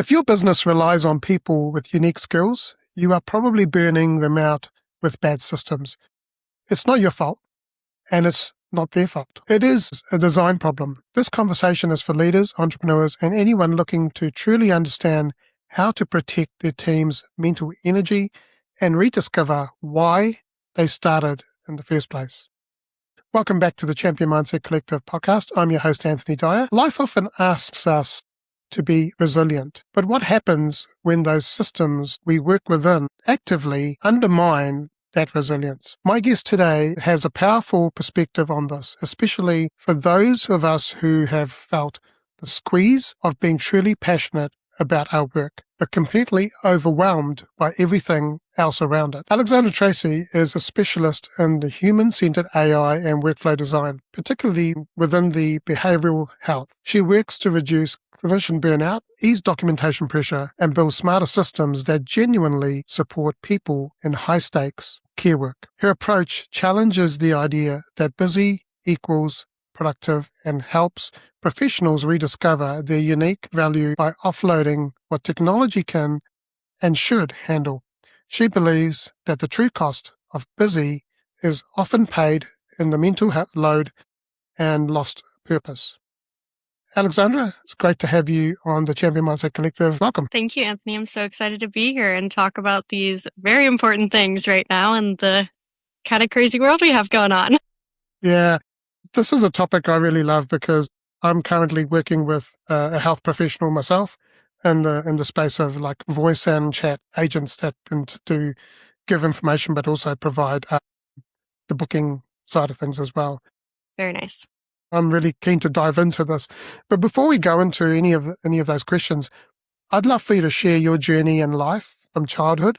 If your business relies on people with unique skills, you are probably burning them out with bad systems. It's not your fault, and it's not their fault. It is a design problem. This conversation is for leaders, entrepreneurs, and anyone looking to truly understand how to protect their team's mental energy and rediscover why they started in the first place. Welcome back to the Champion Mindset Collective podcast. I'm your host, Anthony Dahya. Life often asks us to be resilient, but what happens when those systems we work within actively undermine that resilience? My guest today has a powerful perspective on this, especially for those of us who have felt the squeeze of being truly passionate about our work, but completely overwhelmed by everything else around it. Alexandra Tracy is a specialist in the human-centered AI and workflow design, particularly within the behavioral health. She works to reduce clinician burnout, ease documentation pressure, and build smarter systems that genuinely support people in high-stakes care work. Her approach challenges the idea that busy equals productive and helps professionals rediscover their unique value by offloading what technology can and should handle. She believes that the true cost of busy is often paid in the mental load and lost purpose. Alexandra, it's great to have you on the Champion Mindset Collective. Welcome. Thank you, Anthony. I'm so excited to be here and talk about these very important things right now and the kind of crazy world we have going on. Yeah, this is a topic I really love because I'm currently working with a health professional myself in the space of like voice and chat agents that can do give information, but also provide the booking side of things as well. Very nice. I'm really keen to dive into this. But before we go into any of those questions, I'd love for you to share your journey in life from childhood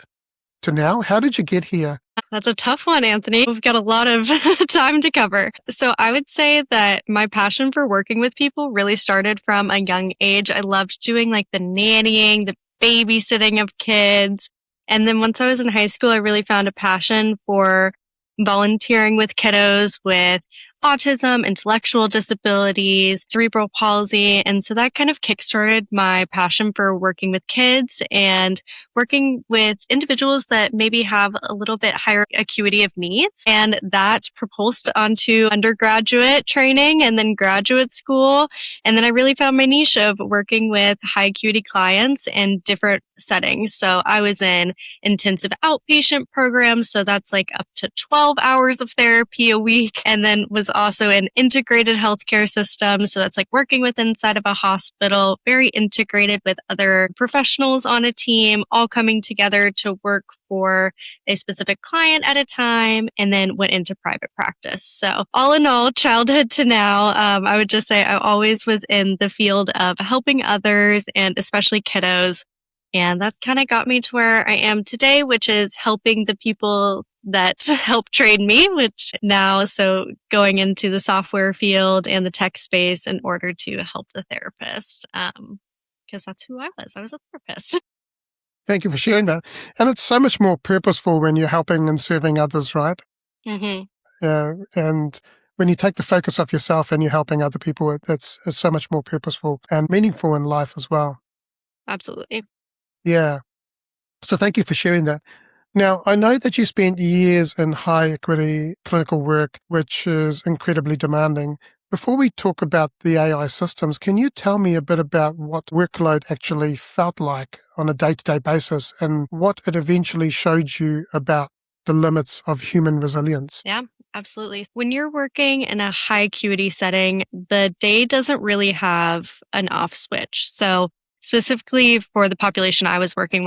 to now. How did you get here? That's a tough one, Anthony. We've got a lot of time to cover. So I would say that my passion for working with people really started from a young age. I loved doing like the nannying, the babysitting of kids. And then once I was in high school, I really found a passion for volunteering with kiddos with autism, intellectual disabilities, cerebral palsy. And so that kind of kickstarted my passion for working with kids and working with individuals that maybe have a little bit higher acuity of needs. And that propulsed onto undergraduate training and then graduate school. And then I really found my niche of working with high acuity clients in different settings. So I was in intensive outpatient programs. So that's like up to 12 hours of therapy a week. And then was also an integrated healthcare system. So that's like working with inside of a hospital, very integrated with other professionals on a team, all coming together to work for a specific client at a time, and then went into private practice. So all in all, childhood to now, I would just say I always was in the field of helping others and especially kiddos. And that's kind of got me to where I am today, which is helping the people that help train me, which now, so going into the software field and the tech space in order to help the therapist, because that's who I was. I was a therapist. Thank you for sharing that. And it's so much more purposeful when you're helping and serving others, right? Mm-hmm. And when you take the focus off yourself and you're helping other people, it's so much more purposeful and meaningful in life as well. Absolutely. Yeah. So thank you for sharing that. Now, I know that you spent years in high equity clinical work, which is incredibly demanding. Before we talk about the AI systems, can you tell me a bit about what workload actually felt like on a day-to-day basis and what it eventually showed you about the limits of human resilience? Yeah, absolutely. When you're working in a high acuity setting, the day doesn't really have an off switch. So specifically for the population I was working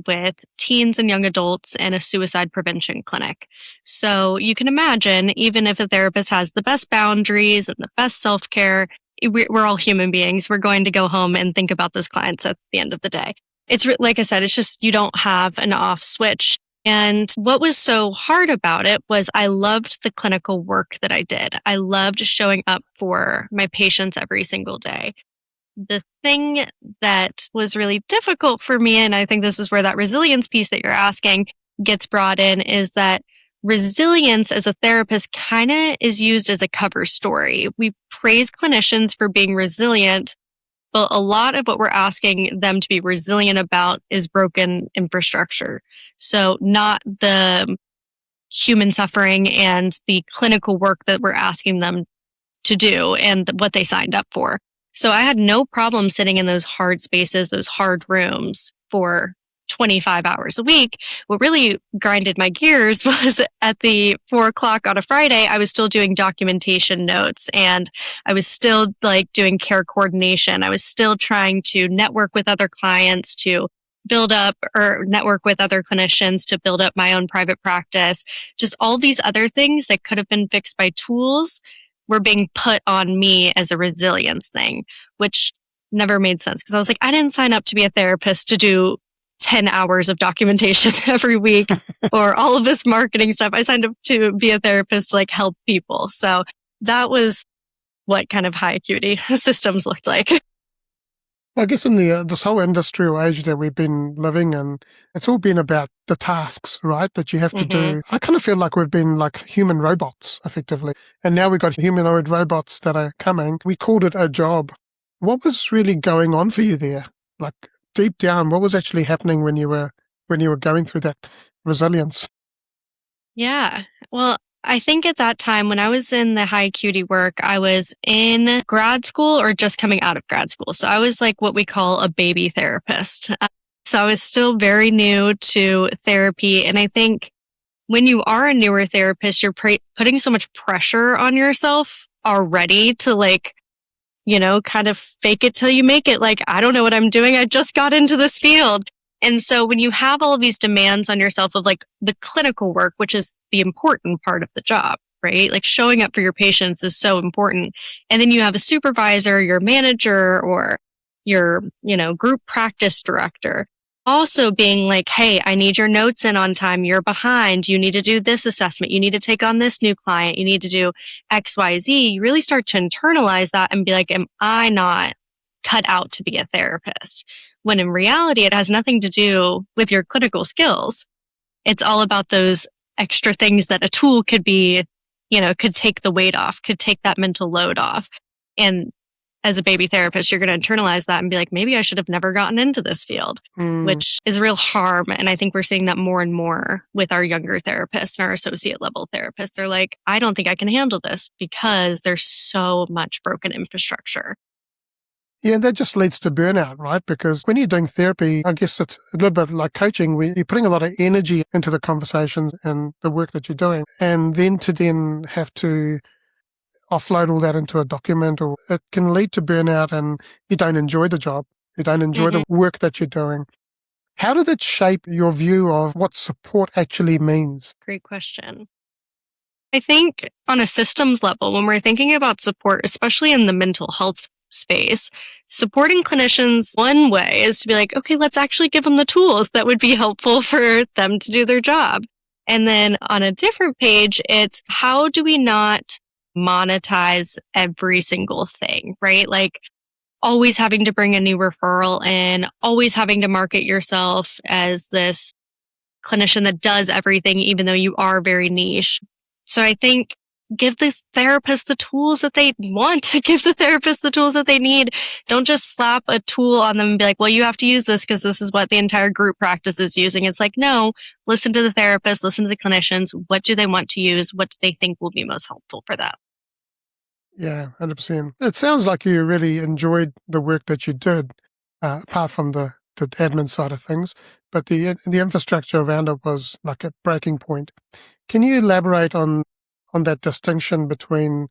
with teens and young adults in a suicide prevention clinic. So you can imagine, even if a therapist has the best boundaries and the best self-care, we're all human beings. We're going to go home and think about those clients at the end of the day. It's like I said, it's just you don't have an off switch. And what was so hard about it was I loved the clinical work that I did. I loved showing up for my patients every single day. The thing that was really difficult for me, and I think this is where that resilience piece that you're asking gets brought in, is that resilience as a therapist kind of is used as a cover story. We praise clinicians for being resilient, But a lot of what we're asking them to be resilient about is broken infrastructure. So not the human suffering and the clinical work that we're asking them to do and what they signed up for. So I had no problem sitting in those hard spaces, those hard rooms for 25 hours a week. What really grinded my gears was at the 4 o'clock on a Friday, I was still doing documentation notes and I was still like doing care coordination. I was still trying to network with other clients to build up or network with other clinicians to build up my own private practice. Just all these other things that could have been fixed by tools were being put on me as a resilience thing, which never made sense because I was like, I didn't sign up to be a therapist to do 10 hours of documentation every week or all of this marketing stuff. I signed up to be a therapist to like help people. So that was what kind of high acuity systems looked like. I guess in this whole industrial age that we've been living in, it's all been about the tasks, right, that you have to do. I kind of feel like we've been like human robots, effectively. And now we've got humanoid robots that are coming. We called it a job. What was really going on for you there? Like deep down, what was actually happening when you were going through that resilience? Yeah. Well, I think at that time when I was in the high acuity work, I was in grad school or just coming out of grad school. So I was like what we call a baby therapist. So I was still very new to therapy. And I think when you are a newer therapist, you're putting so much pressure on yourself already to like, kind of fake it till you make it. Like, I don't know what I'm doing. I just got into this field. And so when you have all of these demands on yourself of like the clinical work, which is the important part of the job, right? Like showing up for your patients is so important. And then you have a supervisor, your manager, or your, group practice director also being like, hey, I need your notes in on time. You're behind. You need to do this assessment. You need to take on this new client. You need to do X, Y, Z. You really start to internalize that and be like, am I not cut out to be a therapist? When in reality, it has nothing to do with your clinical skills. It's all about those extra things that a tool could be, could take the weight off, could take that mental load off. And as a baby therapist, you're going to internalize that and be like, maybe I should have never gotten into this field, which is real harm. And I think we're seeing that more and more with our younger therapists and our associate level therapists. They're like, I don't think I can handle this because there's so much broken infrastructure. Yeah, that just leads to burnout, right? Because when you're doing therapy, I guess it's a little bit like coaching, where you're putting a lot of energy into the conversations and the work that you're doing. And then to have to offload all that into a document, or it can lead to burnout and you don't enjoy the job. You don't enjoy the work that you're doing. How did it shape your view of what support actually means? Great question. I think on a systems level, when we're thinking about support, especially in the mental health space, supporting clinicians, one way is to be like, okay, let's actually give them the tools that would be helpful for them to do their job. And then on a different page, it's how do we not monetize every single thing, right? Like always having to bring a new referral in, always having to market yourself as this clinician that does everything, even though you are very niche. So I think give the therapist the tools that they want to give the therapist the tools that they need. Don't just slap a tool on them and be like, well, you have to use this because this is what the entire group practice is using. It's like, no, listen to the therapist, listen to the clinicians. What do they want to use? What do they think will be most helpful for them? Yeah, 100%. It sounds like you really enjoyed the work that you did, apart from the admin side of things, but the infrastructure around it was like a breaking point. Can you elaborate on that distinction between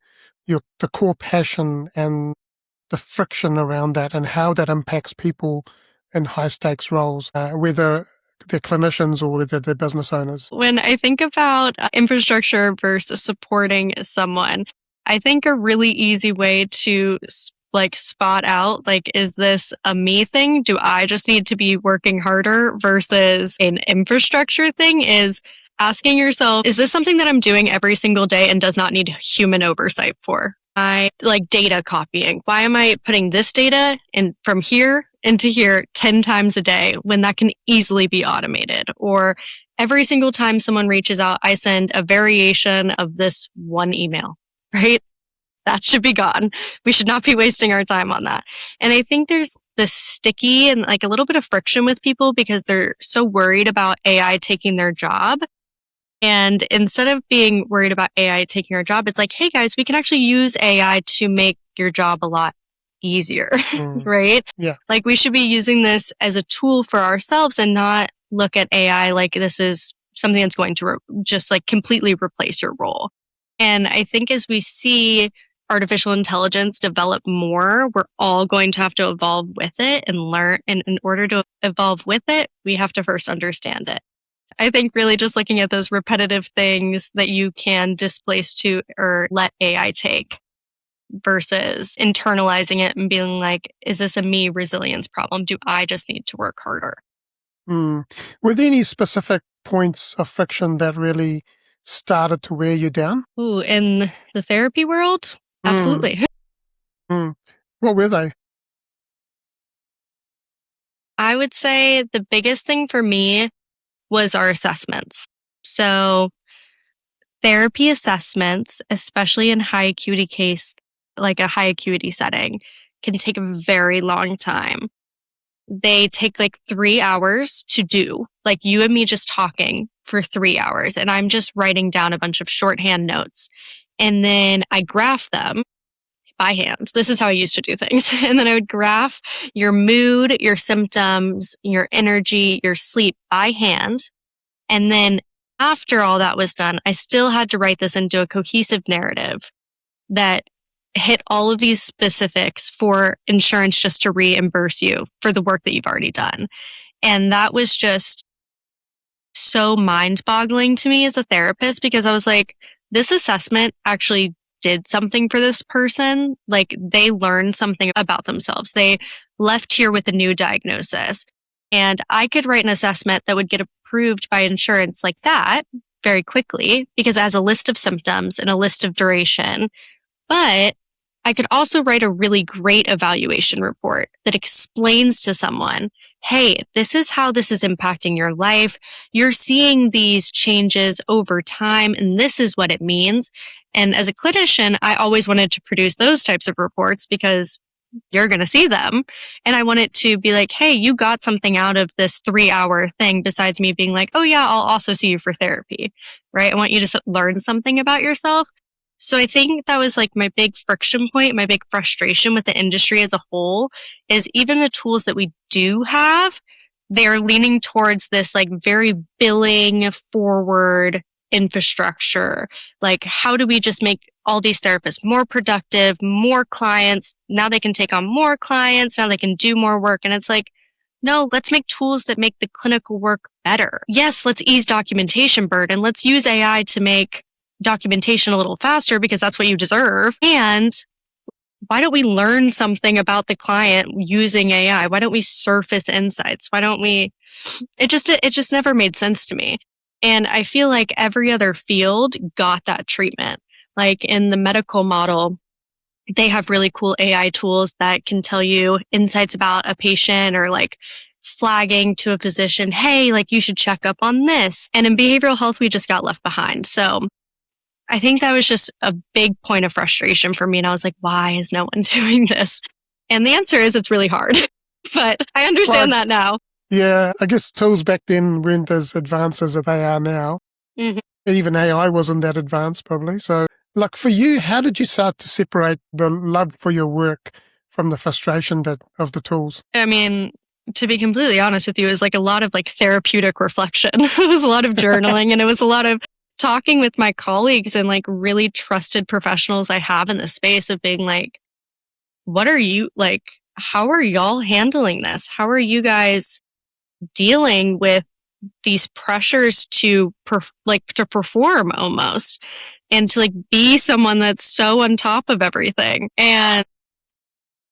the core passion and the friction around that, and how that impacts people in high stakes roles, whether they're clinicians or whether they're business owners? When I think about infrastructure versus supporting someone, I think a really easy way to spot out, like, is this a me thing? Do I just need to be working harder versus an infrastructure thing is asking yourself, is this something that I'm doing every single day and does not need human oversight for? I like data copying. Why am I putting this data in from here into here 10 times a day when that can easily be automated? Or every single time someone reaches out, I send a variation of this one email, right? That should be gone. We should not be wasting our time on that. And I think there's this sticky and like a little bit of friction with people because they're so worried about AI taking their job. And instead of being worried about AI taking our job, it's like, hey guys, we can actually use AI to make your job a lot easier, right? Yeah. Like we should be using this as a tool for ourselves and not look at AI like this is something that's going to just like completely replace your role. And I think as we see artificial intelligence develop more, we're all going to have to evolve with it and learn. And in order to evolve with it, we have to first understand it. I think really just looking at those repetitive things that you can displace to or let AI take versus internalizing it and being like, is this a me resilience problem? Do I just need to work harder? Were there any specific points of friction that really started to wear you down? Ooh, in the therapy world? Absolutely. What were they? I would say the biggest thing for me was our assessments. So therapy assessments, especially in high acuity case, like a high acuity setting, can take a very long time. They take like 3 hours to do, like you and me just talking for 3 hours. And I'm just writing down a bunch of shorthand notes. And then I graph them by hand. This is how I used to do things. And then I would graph your mood, your symptoms, your energy, your sleep by hand. And then after all that was done, I still had to write this into a cohesive narrative that hit all of these specifics for insurance just to reimburse you for the work that you've already done. And that was just so mind-boggling to me as a therapist because I was like, this assessment actually did something for this person. Like they learned something about themselves. They left here with a new diagnosis. And I could write an assessment that would get approved by insurance like that very quickly because it has a list of symptoms and a list of duration. But I could also write a really great evaluation report that explains to someone, hey, this is how this is impacting your life. You're seeing these changes over time, and this is what it means. And as a clinician, I always wanted to produce those types of reports because you're going to see them. And I want it to be like, hey, you got something out of this 3-hour thing besides me being like, oh yeah, I'll also see you for therapy, right? I want you to learn something about yourself. So I think that was like my big friction point, my big frustration with the industry as a whole is even the tools that we do have, they're leaning towards this like very billing forward infrastructure. Like, how do we just make all these therapists more productive, more clients? Now they can take on more clients. Now they can do more work. And it's like, no, let's make tools that make the clinical work better. Yes, let's ease documentation burden. Let's use AI to make documentation a little faster because that's what you deserve. And why don't we learn something about the client using AI? Why don't we surface insights? Why don't we? It just never made sense to me. And I feel like every other field got that treatment. Like in the medical model, they have really cool AI tools that can tell you insights about a patient or like flagging to a physician, hey, like you should check up on this. And in behavioral health, we just got left behind. So I think that was just a big point of frustration for me. And I was like, why is no one doing this? And the answer is it's really hard. But I understand that now. Yeah, I guess tools back then weren't as advanced as they are now. Mm-hmm. Even AI wasn't that advanced probably. So like for you, how did you start to separate the love for your work from the frustration of the tools? I mean, to be completely honest with you, it was like a lot of like therapeutic reflection. It was a lot of journaling and it was a lot of talking with my colleagues and like really trusted professionals I have in the space of being like, what are you like, how are y'all handling this? How are you guys dealing with these pressures to perform almost and to like be someone that's so on top of everything? And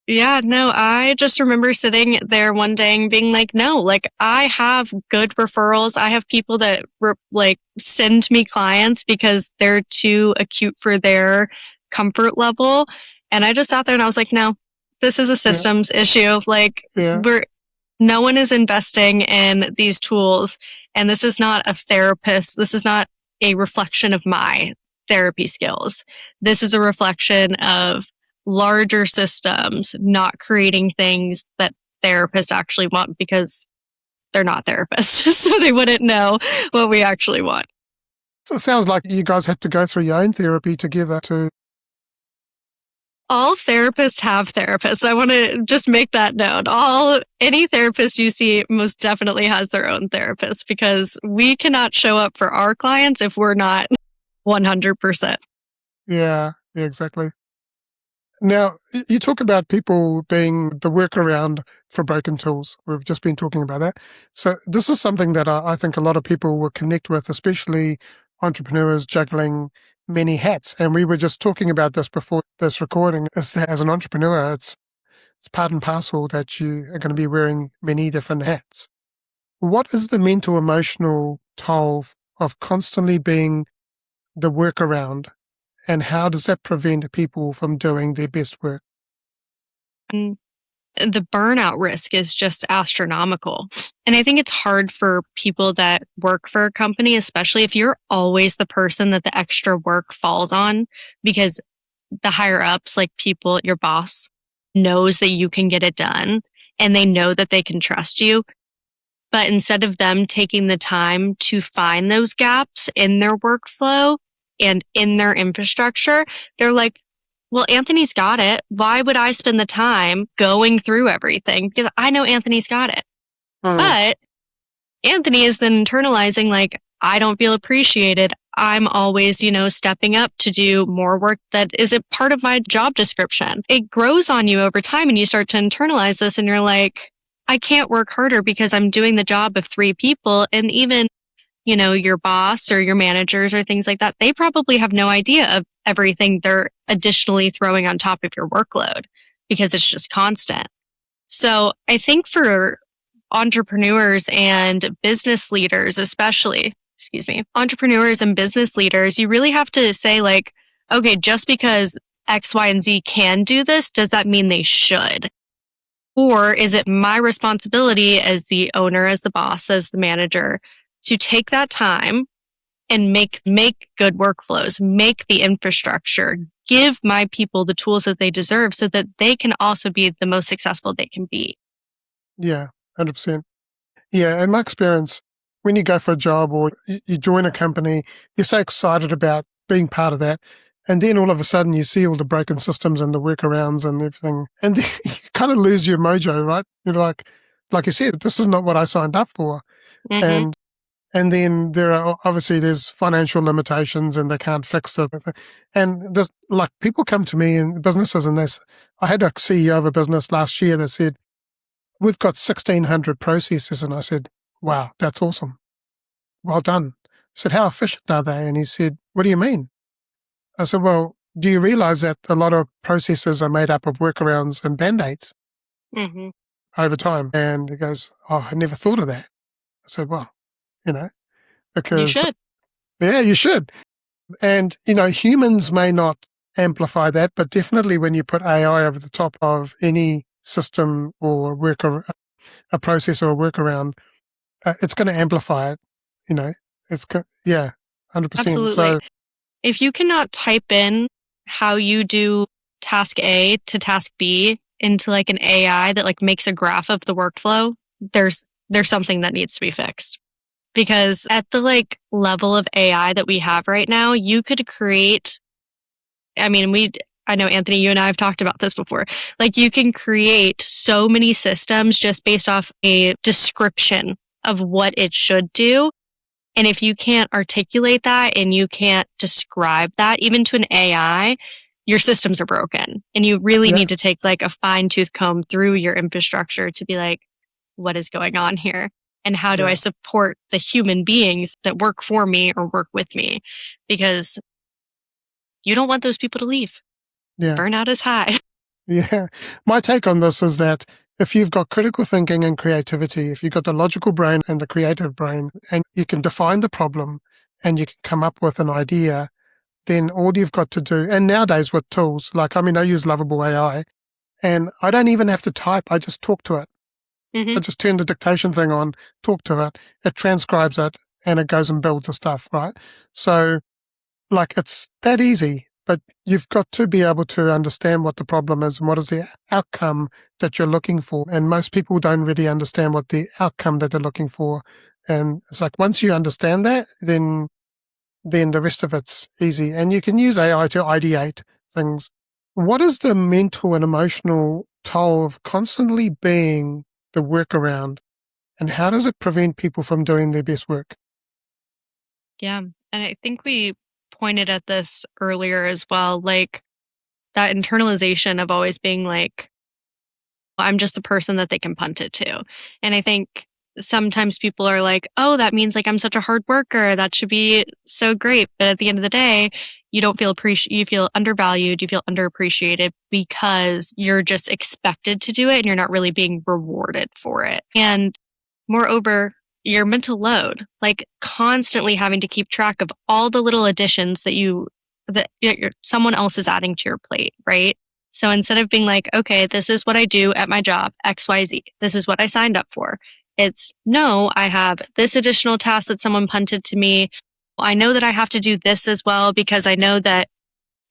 yeah, no, I just remember sitting there one day and being like, no, like I have good referrals. I have people that like send me clients because they're too acute for their comfort level. And I just sat there and I was like, no, this is a systems issue. Like no one is investing in these tools. And this is not a therapist. This is not a reflection of my therapy skills. This is a reflection of larger systems not creating things that therapists actually want because they're not therapists, so they wouldn't know what we actually want. So it sounds like you guys had to go through your own therapy together to... All therapists have therapists. I want to just make that known. Any therapist you see most definitely has their own therapist, because we cannot show up for our clients if we're not 100%. Yeah, exactly. Now, you talk about people being the workaround for broken tools. We've just been talking about that. So this is something that I think a lot of people will connect with, especially entrepreneurs juggling many hats. And we were just talking about this before this recording, is that as an entrepreneur, it's part and parcel that you are going to be wearing many different hats. What is the mental, emotional toll of constantly being the workaround? And how does that prevent people from doing their best work? And the burnout risk is just astronomical. And I think it's hard for people that work for a company, especially if you're always the person that the extra work falls on, because the higher ups, like people, your boss, knows that you can get it done and they know that they can trust you. But instead of them taking the time to find those gaps in their workflow and in their infrastructure, they're like, well, Anthony's got it. Why would I spend the time going through everything? Because I know Anthony's got it. But Anthony is then internalizing, like, I don't feel appreciated. I'm always, stepping up to do more work that isn't part of my job description. It grows on you over time and you start to internalize this and you're like, I can't work harder because I'm doing the job of 3 people. And even your boss or your managers or things like that, they probably have no idea of everything they're additionally throwing on top of your workload because it's just constant. So I think for entrepreneurs and business leaders, entrepreneurs and business leaders, you really have to say, like, okay, just because X, Y, and Z can do this, does that mean they should? Or is it my responsibility as the owner, as the boss, as the manager, to take that time and make good workflows, make the infrastructure, give my people the tools that they deserve so that they can also be the most successful they can be? Yeah, 100%. Yeah, in my experience, when you go for a job or you join a company, you're so excited about being part of that. And then all of a sudden you see all the broken systems and the workarounds and everything. And then you kind of lose your mojo, right? You're like you said, this is not what I signed up for. Mm-hmm. And then there's financial limitations and they can't fix it. And there's, like, people come to me in businesses and I had a CEO of a business last year that said, we've got 1,600 processes. And I said, wow, that's awesome. Well done. I said, how efficient are they? And he said, what do you mean? I said, well, do you realize that a lot of processes are made up of workarounds and band-aids over time? And he goes, oh, I never thought of that. I said, well, because... You should. Yeah, you should. And, humans may not amplify that, but definitely when you put AI over the top of any system or a process or a workaround, it's going to amplify it, It's, 100%. Absolutely. So, if you cannot type in how you do task A to task B into like an AI that like makes a graph of the workflow, there's something that needs to be fixed. Because at the like level of AI that we have right now, you could create, I know Anthony, you and I have talked about this before. Like, you can create so many systems just based off a description of what it should do. And if you can't articulate that and you can't describe that even to an AI, your systems are broken. And you really need to take like a fine-tooth comb through your infrastructure to be like, what is going on here? And how do I support the human beings that work for me or work with me? Because you don't want those people to leave. Yeah. Burnout is high. Yeah. My take on this is that if you've got critical thinking and creativity, if you've got the logical brain and the creative brain, and you can define the problem and you can come up with an idea, then all you've got to do, and nowadays with tools, I use Lovable AI, and I don't even have to type, I just talk to it. I just turn the dictation thing on, talk to it, it transcribes it, and it goes and builds the stuff, right? So like it's that easy, but you've got to be able to understand what the problem is and what is the outcome that you're looking for. And most people don't really understand what the outcome that they're looking for. And it's like once you understand that, then the rest of it's easy. And you can use AI to ideate things. What is the mental and emotional toll of constantly being the workaround? And how does it prevent people from doing their best work? Yeah. And I think we pointed at this earlier as well, like that internalization of always being like, I'm just the person that they can punt it to. And I think sometimes people are like, oh, that means like I'm such a hard worker. That should be so great. But at the end of the day, you don't feel you feel undervalued, you feel underappreciated because you're just expected to do it and you're not really being rewarded for it. And moreover, your mental load, like constantly having to keep track of all the little additions that someone else is adding to your plate, right? So instead of being like, okay, this is what I do at my job, XYZ, this is what I signed up for. It's no, I have this additional task that someone punted to me. I know that I have to do this as well because I know that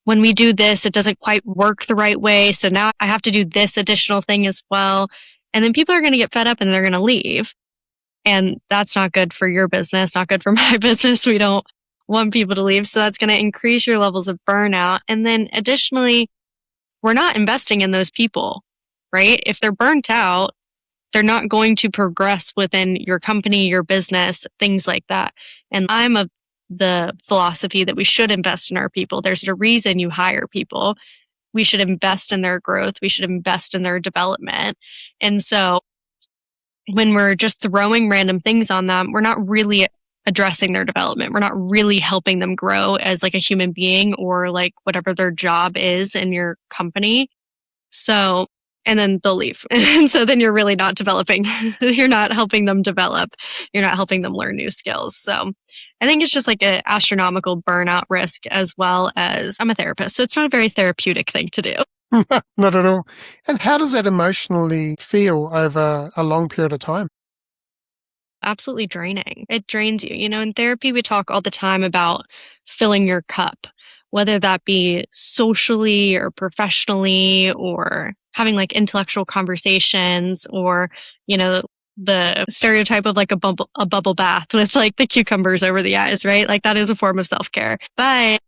when we do this, it doesn't quite work the right way. So now I have to do this additional thing as well. And then people are going to get fed up and they're going to leave. And that's not good for your business, not good for my business. We don't want people to leave. So that's going to increase your levels of burnout. And then additionally, we're not investing in those people, right? If they're burnt out, they're not going to progress within your company, your business, things like that. And I'm of the philosophy that we should invest in our people. There's a reason you hire people. We should invest in their growth. We should invest in their development. And so when we're just throwing random things on them, we're not really addressing their development. We're not really helping them grow as like a human being or like whatever their job is in your company. So, and then they'll leave. And so then you're really not developing. You're not helping them develop. You're not helping them learn new skills. So I think it's just like an astronomical burnout risk as well as I'm a therapist. So it's not a very therapeutic thing to do. Not at all. And how does that emotionally feel over a long period of time? Absolutely draining. It drains you. You know, in therapy, we talk all the time about filling your cup, whether that be socially or professionally or having like intellectual conversations or, you know, the stereotype of like a bubble bath with like the cucumbers over the eyes, right? Like that is a form of self-care. But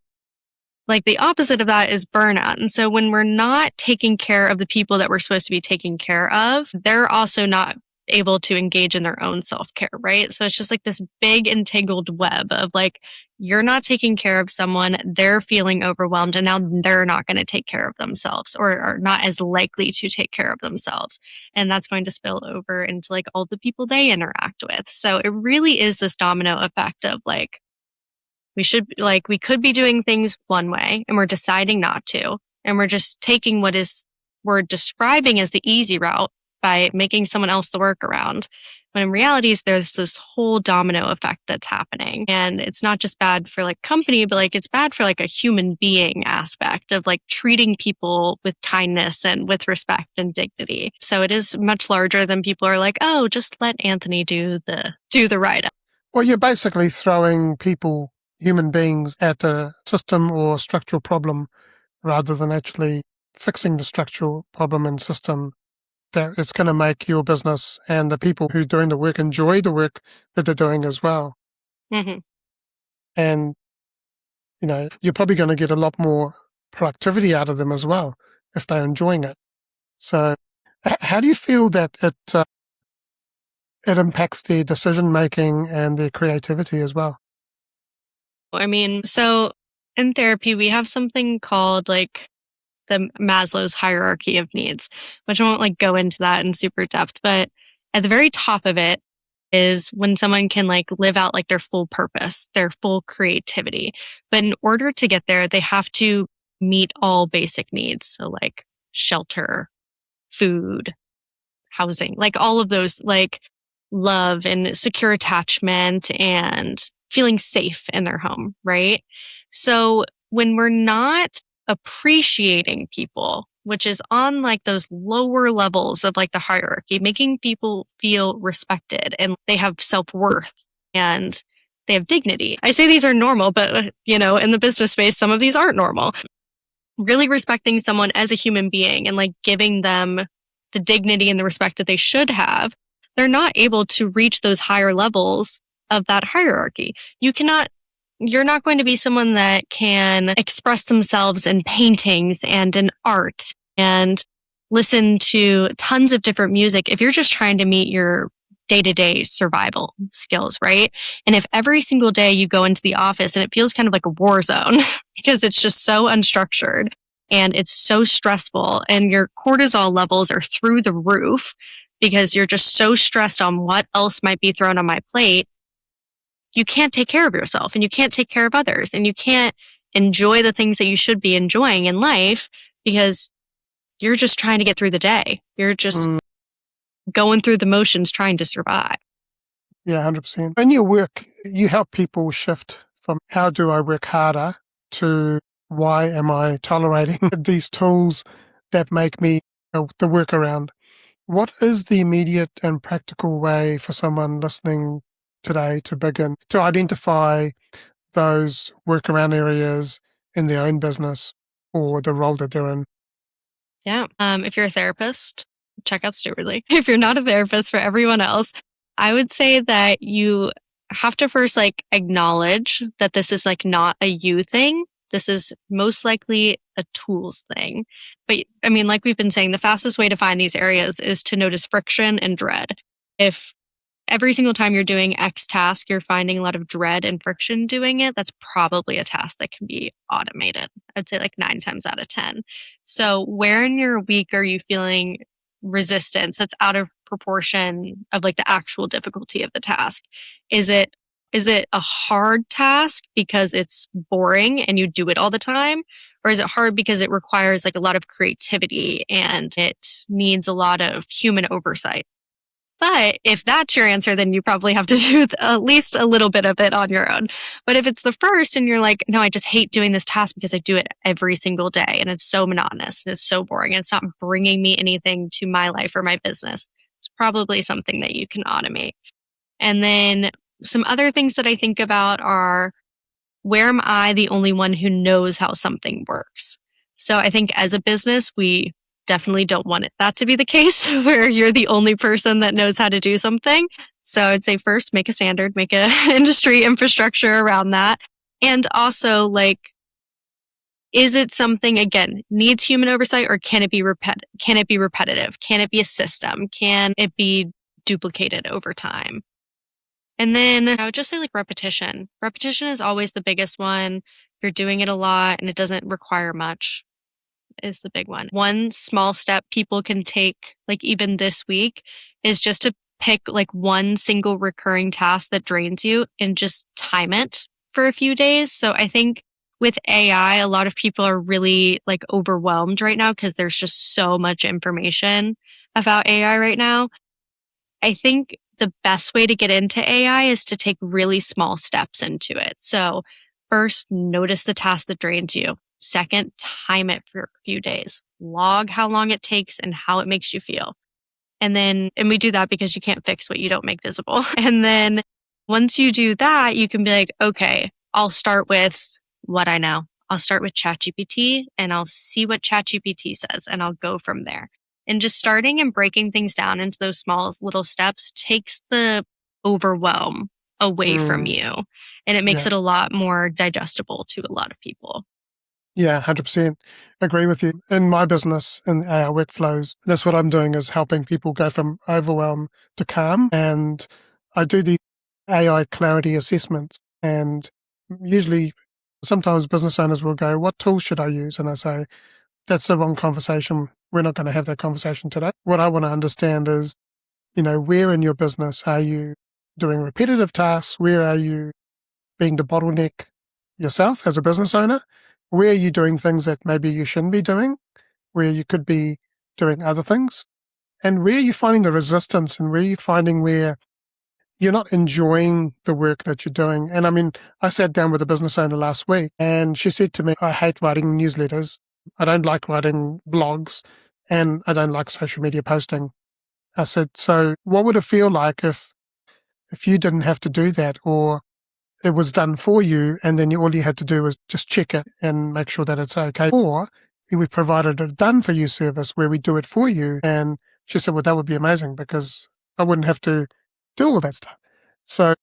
like the opposite of that is burnout. And so when we're not taking care of the people that we're supposed to be taking care of, they're also not able to engage in their own self-care, right? So it's just like this big entangled web of like, you're not taking care of someone, they're feeling overwhelmed, and now they're not going to take care of themselves or are not as likely to take care of themselves. And that's going to spill over into like all the people they interact with. So it really is this domino effect of like, we could be doing things one way and we're deciding not to. And we're just taking we're describing as the easy route by making someone else the workaround. But in reality, there's this whole domino effect that's happening. And it's not just bad for like company, but like it's bad for like a human being aspect of like treating people with kindness and with respect and dignity. So it is much larger than people are like, oh, just let Anthony do the write-up. Well, you're basically throwing people, human beings, at a system or structural problem rather than actually fixing the structural problem and system that it's going to make your business and the people who are doing the work enjoy the work that they're doing as well. Mm-hmm. And, you know, you're probably going to get a lot more productivity out of them as well if they're enjoying it. So how do you feel that it impacts their decision making and their creativity as well? I mean, so in therapy, we have something called like the Maslow's hierarchy of needs, which I won't like go into that in super depth, but at the very top of it is when someone can like live out like their full purpose, their full creativity. But in order to get there, they have to meet all basic needs. So like shelter, food, housing, like all of those, like love and secure attachment and feeling safe in their home, right? So when we're not appreciating people, which is on like those lower levels of like the hierarchy, making people feel respected and they have self-worth and they have dignity. I say these are normal, but in the business space, some of these aren't normal. Really respecting someone as a human being and like giving them the dignity and the respect that they should have, they're not able to reach those higher levels of that hierarchy. You're not going to be someone that can express themselves in paintings and in art and listen to tons of different music if you're just trying to meet your day-to-day survival skills, right? And if every single day you go into the office and it feels kind of like a war zone because it's just so unstructured and it's so stressful and your cortisol levels are through the roof because you're just so stressed on what else might be thrown on my plate, you can't take care of yourself and you can't take care of others and you can't enjoy the things that you should be enjoying in life because you're just trying to get through the day. You're just going through the motions trying to survive. Yeah, 100%. In your work, you help people shift from how do I work harder to why am I tolerating these tools that make me the workaround. What is the immediate and practical way for someone listening today to begin to identify those workaround areas in their own business or the role that they're in? Yeah. If you're a therapist, check out Stewardly. If you're not a therapist, for everyone else, I would say that you have to first acknowledge that this is not a you thing. This is most likely a tools thing. But I mean, like we've been saying, the fastest way to find these areas is to notice friction and dread. If every single time you're doing X task, you're finding a lot of dread and friction doing it, that's probably a task that can be automated. I'd say 9 times out of 10. So where in your week are you feeling resistance that's out of proportion of the actual difficulty of the task? Is it a hard task because it's boring and you do it all the time? Or is it hard because it requires a lot of creativity and it needs a lot of human oversight? But if that's your answer, then you probably have to do at least a little bit of it on your own. But if it's the first and you're like, no, I just hate doing this task because I do it every single day and it's so monotonous and it's so boring and it's not bringing me anything to my life or my business, it's probably something that you can automate. And then some other things that I think about are, where am I the only one who knows how something works? So I think as a business, we definitely don't want that to be the case where you're the only person that knows how to do something. So I'd say first, make a standard, make an industry infrastructure around that. And also is it something, again, needs human oversight, or can it be can it be repetitive? Can it be a system? Can it be duplicated over time? And then I would just say repetition. Repetition is always the biggest one. If you're doing it a lot and it doesn't require much, is the big one. One small step people can take, even this week, is just to pick one single recurring task that drains you and just time it for a few days. So I think with AI, a lot of people are really overwhelmed right now because there's just so much information about AI right now. I think the best way to get into AI is to take really small steps into it. So first, notice the task that drains you. Second, time it for a few days. Log how long it takes and how it makes you feel. And we do that because you can't fix what you don't make visible. And then once you do that, you can be like, okay, I'll start with what I know. I'll start with ChatGPT and I'll see what ChatGPT says and I'll go from there. And just starting and breaking things down into those small little steps takes the overwhelm away from you. And it makes it a lot more digestible to a lot of people. Yeah, 100%. Agree with you. In my business, in our workflows, that's what I'm doing, is helping people go from overwhelm to calm. And I do the AI clarity assessments. And usually, sometimes business owners will go, what tool should I use? And I say, that's the wrong conversation. We're not going to have that conversation today. What I want to understand is, where in your business are you doing repetitive tasks? Where are you being the bottleneck yourself as a business owner? Where are you doing things that maybe you shouldn't be doing, where you could be doing other things? And where are you finding the resistance, and where are you finding where you're not enjoying the work that you're doing? And I mean, I sat down with a business owner last week and she said to me, I hate writing newsletters. I don't like writing blogs, and I don't like social media posting. I said, so what would it feel like if you didn't have to do that? Or it was done for you, and then all you had to do was just check it and make sure that it's okay. Or we provided a done for you service where we do it for you. And she said, well, that would be amazing because I wouldn't have to do all that stuff. So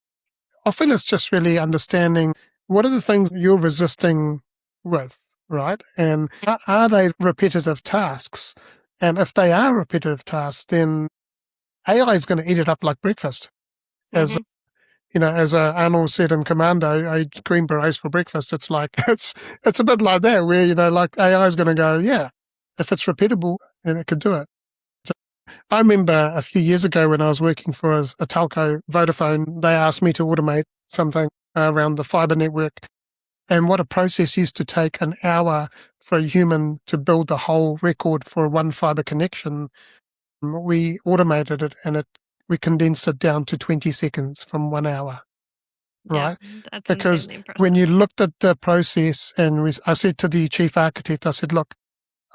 often it's just really understanding what are the things you're resisting with, right? And are they repetitive tasks? And if they are repetitive tasks, then AI is going to eat it up like breakfast. As as Arnold said in Commando, I eat green berets for breakfast. It's like, it's a bit like that where, like AI is going to go, yeah, if it's repeatable, then it could do it. So I remember a few years ago when I was working for a telco, Vodafone, they asked me to automate something around the fiber network. And what a process used to take an hour for a human to build the whole record for one fiber connection, we automated it and we condensed it down to 20 seconds from 1 hour, right? Yeah, that's because insanely impressive. when you looked at the process, and I said to the chief architect, I said, look,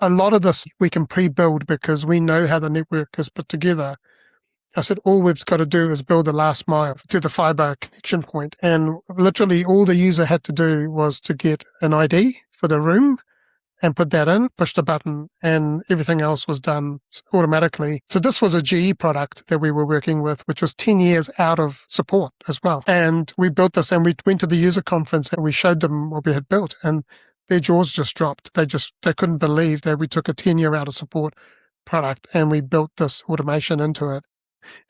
a lot of this we can pre-build because we know how the network is put together. I said, all we've got to do is build the last mile to the fiber connection point. And literally all the user had to do was to get an ID for the room and put that in, push the button, and everything else was done automatically. So this was a GE product that we were working with, which was 10 years out of support as well. And we built this, and we went to the user conference and we showed them what we had built, and their jaws just dropped. They couldn't believe that we took a 10-year out of support product and we built this automation into it.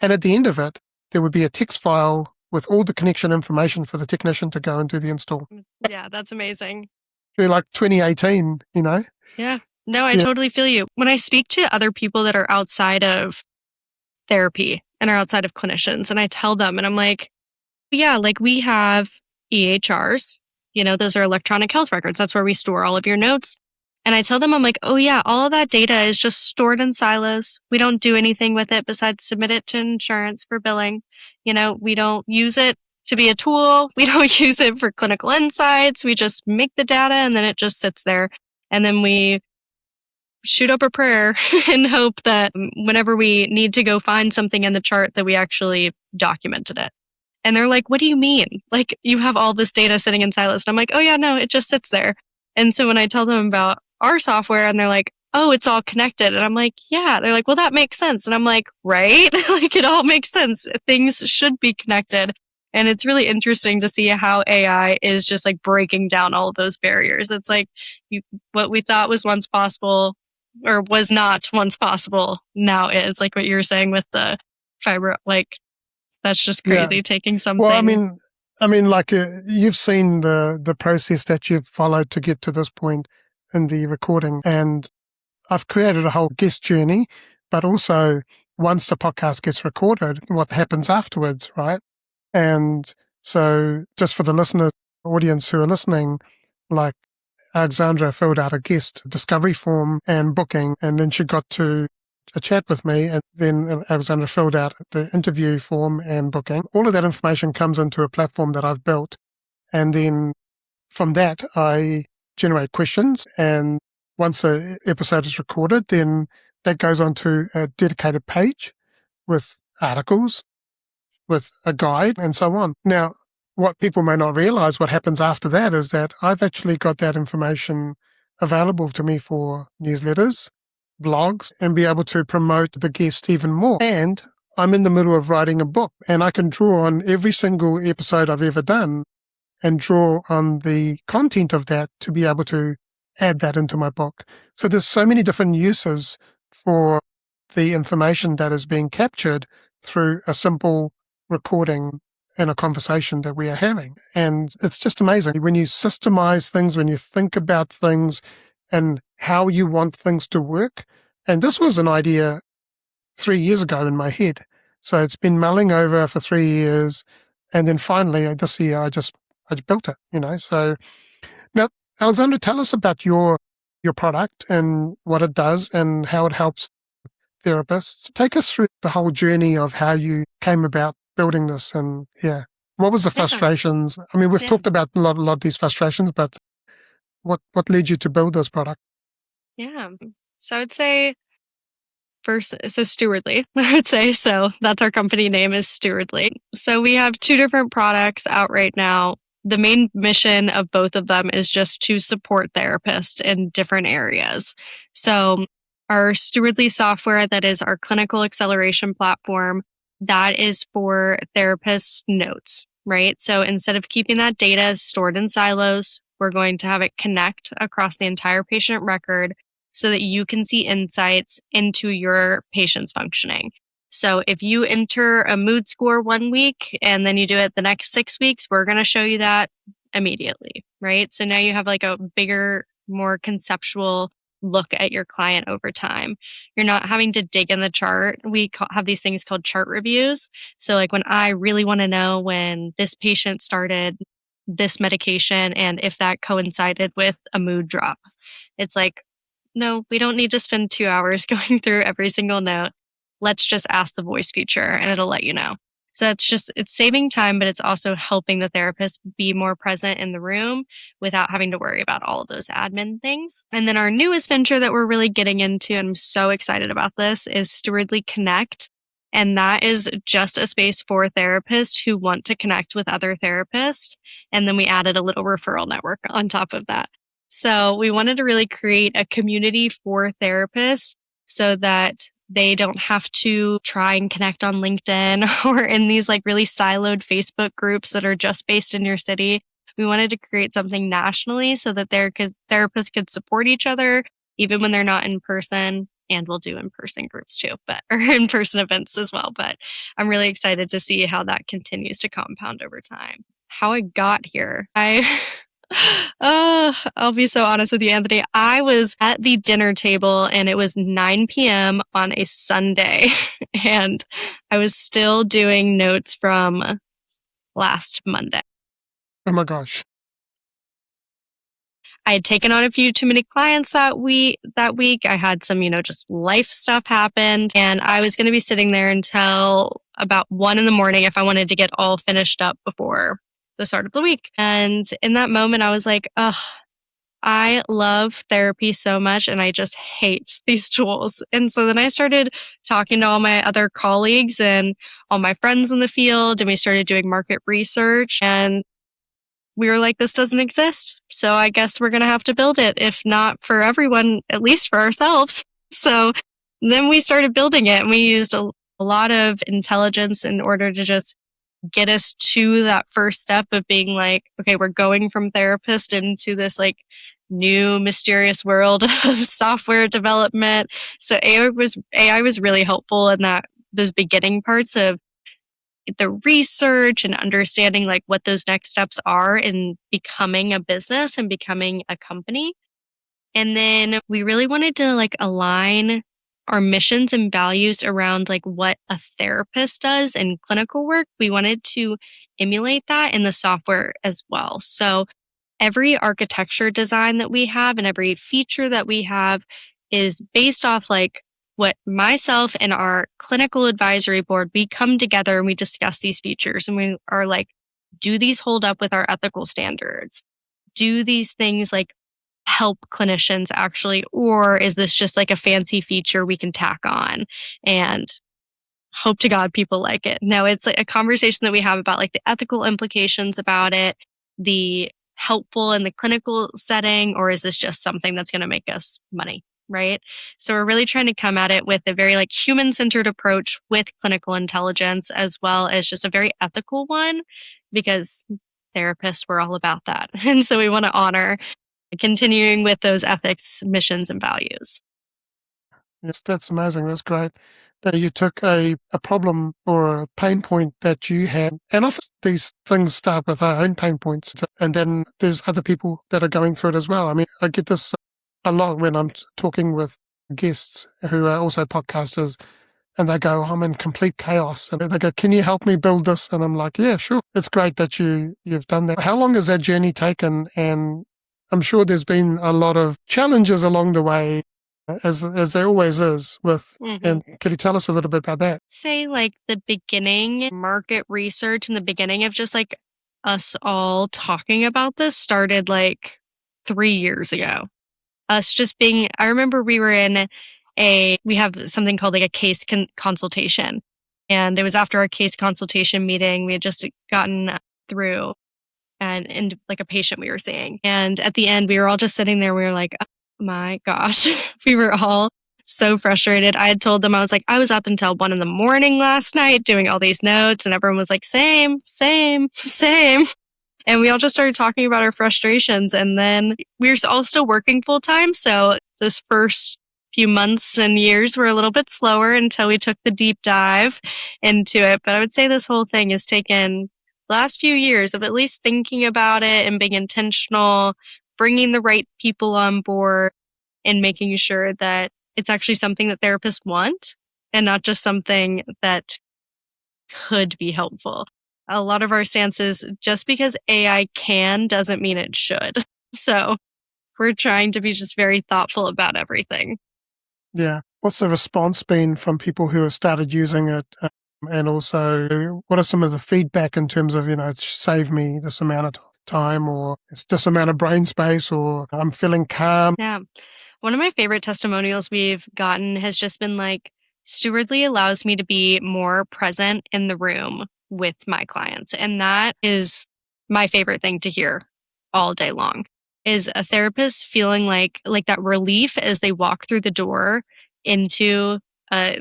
And at the end of it, there would be a text file with all the connection information for the technician to go and do the install. Yeah, that's amazing. Like 2018, Yeah. No, I totally feel you. When I speak to other people that are outside of therapy and are outside of clinicians, and I tell them, and I'm like, yeah, like we have EHRs, those are electronic health records. That's where we store all of your notes. And I tell them, I'm like, oh yeah, all of that data is just stored in silos. We don't do anything with it besides submit it to insurance for billing. We don't use it to be a tool. We don't use it for clinical insights. We just make the data and then it just sits there. And then we shoot up a prayer and hope that whenever we need to go find something in the chart that we actually documented it. And they're like, what do you mean? Like, you have all this data sitting in silos. And I'm like, oh yeah, no, it just sits there. And so when I tell them about our software and they're like, oh, it's all connected. And I'm like, yeah. They're like, well, that makes sense. And I'm like, right? Like, it all makes sense. Things should be connected. And it's really interesting to see how AI is just like breaking down all of those barriers. It's like what we thought was once possible or was not once possible now is, like what you were saying with the fiber. Like, that's just crazy taking something. Well, I mean, like you've seen the process that you've followed to get to this point in the recording, and I've created a whole guest journey, but also once the podcast gets recorded, what happens afterwards, right? And so just for the listener audience who are listening, like Alexandra filled out a guest discovery form and booking, and then she got to a chat with me, and then Alexandra filled out the interview form and booking. All of that information comes into a platform that I've built, and then from that I generate questions, and once an episode is recorded, then that goes onto a dedicated page with articles, with a guide, and so on. Now, what people may not realize, what happens after that, is that I've actually got that information available to me for newsletters, blogs, and be able to promote the guest even more. And I'm in the middle of writing a book, and I can draw on every single episode I've ever done and draw on the content of that to be able to add that into my book. So there's so many different uses for the information that is being captured through a simple recording and a conversation that we are having. And it's just amazing. When you systemize things, when you think about things and how you want things to work. And this was an idea 3 years ago in my head. So it's been mulling over for 3 years. And then finally this year, I built it, So now, Alexandra, tell us about your product and what it does and how it helps therapists. Take us through the whole journey of how you came about building this, and what was the frustrations? I mean, we've talked about a lot of these frustrations, but what led you to build this product? Yeah. So I would say first, so Stewardly, I would say. So that's our company name, is Stewardly. So we have 2 different products out right now. the main mission of both of them is just to support therapists in different areas. So our Stewardly software, that is our clinical acceleration platform, that is for therapists' notes, right? So instead of keeping that data stored in silos, we're going to have it connect across the entire patient record so that you can see insights into your patient's functioning. So if you enter a mood score 1 week and then you do it the next 6 weeks, we're going to show you that immediately, right? So now you have like a bigger, more conceptual look at your client over time. You're not having to dig in the chart. We have these things called chart reviews. So like when I really want to know when this patient started this medication and if that coincided with a mood drop, it's like, no, we don't need to spend 2 hours going through every single note. Let's just ask the voice feature and it'll let you know. So it's saving time, but it's also helping the therapist be more present in the room without having to worry about all of those admin things. And then our newest venture that we're really getting into, and I'm so excited about this, is Stewardly Connect. And that is just a space for therapists who want to connect with other therapists. And then we added a little referral network on top of that. So we wanted to really create a community for therapists so that they don't have to try and connect on LinkedIn or in these like really siloed Facebook groups that are just based in your city. We wanted to create something nationally so that therapists could support each other even when they're not in person. And we'll do in-person groups too, or in-person events as well. But I'm really excited to see how that continues to compound over time. How I got here. I'll be so honest with you, Anthony. I was at the dinner table and it was 9 p.m. on a Sunday, and I was still doing notes from last Monday. Oh my gosh. I had taken on a few too many clients that week. I had some, just life stuff happened, and I was going to be sitting there until about 1 a.m. if I wanted to get all finished up before the start of the week. And in that moment, I was like, I love therapy so much and I just hate these tools. And so then I started talking to all my other colleagues and all my friends in the field, and we started doing market research, and we were like, this doesn't exist. So I guess we're going to have to build it, if not for everyone, at least for ourselves. So then we started building it, and we used a lot of intelligence in order to just get us to that first step of being like, okay, we're going from therapist into this like new mysterious world of software development. So AI was really helpful in those beginning parts of the research and understanding like what those next steps are in becoming a business and becoming a company. And then we really wanted to like align our missions and values around like what a therapist does in clinical work. We wanted to emulate that in the software as well. So every architecture design that we have and every feature that we have is based off like what myself and our clinical advisory board, we come together and we discuss these features, and we are like, do these hold up with our ethical standards? Do these things like help clinicians actually, or is this just like a fancy feature we can tack on and hope to God people like it? No, it's like a conversation that we have about like the ethical implications about it, the helpful in the clinical setting, or is this just something that's going to make us money, right? So we're really trying to come at it with a very like human-centered approach with clinical intelligence, as well as just a very ethical one, because therapists, we're all about that. And so we want to honor continuing with those ethics, missions, and values. Yes, that's amazing. That's great that you took a problem or a pain point that you had. And often these things start with our own pain points, and then there's other people that are going through it as well. I mean, I get this a lot when I'm talking with guests who are also podcasters, and they go, I'm in complete chaos. And they go, can you help me build this? And I'm like, yeah, sure. It's great that you've done that. How long has that journey taken? And I'm sure there's been a lot of challenges along the way, as there always is with, and could you tell us a little bit about that? Say like the beginning market research and the beginning of just like us all talking about this started like 3 years ago. Us just being, I remember we were we have something called like a case consultation. And it was after our case consultation meeting, we had just gotten through and like a patient we were seeing. And at the end, we were all just sitting there. We were like, oh my gosh, we were all so frustrated. I had told them, I was like, I was up until 1 a.m. last night doing all these notes, and everyone was like, same, same, same. And we all just started talking about our frustrations. And then we were all still working full time. So those first few months and years were a little bit slower until we took the deep dive into it. But I would say this whole thing has taken the last few years of at least thinking about it and being intentional, bringing the right people on board, and making sure that it's actually something that therapists want and not just something that could be helpful. A lot of our stance is just because AI can doesn't mean it should. So we're trying to be just very thoughtful about everything. Yeah. What's the response been from people who have started using it? And also, what are some of the feedback in terms of, save me this amount of time, or it's this amount of brain space, or I'm feeling calm? Yeah. One of my favorite testimonials we've gotten has just been like, Stewardly allows me to be more present in the room with my clients. And that is my favorite thing to hear all day long, is a therapist feeling like that relief as they walk through the door into a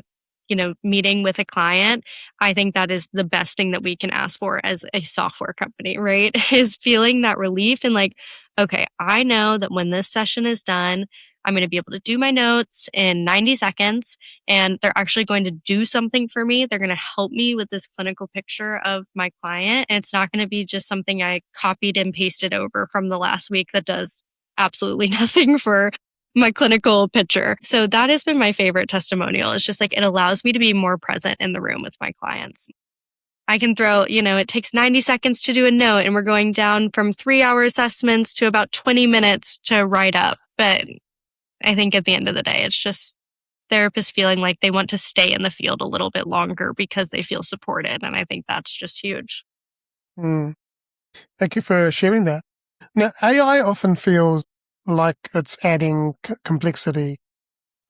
meeting with a client. I think that is the best thing that we can ask for as a software company, right? Is feeling that relief and like, okay, I know that when this session is done, I'm going to be able to do my notes in 90 seconds, and they're actually going to do something for me. They're going to help me with this clinical picture of my client. And it's not going to be just something I copied and pasted over from the last week that does absolutely nothing for my clinical picture. So that has been my favorite testimonial. It's just like, it allows me to be more present in the room with my clients. I can throw, it takes 90 seconds to do a note, and we're going down from 3-hour assessments to about 20 minutes to write up. But I think at the end of the day, it's just therapists feeling like they want to stay in the field a little bit longer because they feel supported. And I think that's just huge. Mm. Thank you for sharing that. Now, AI often feels like it's adding complexity,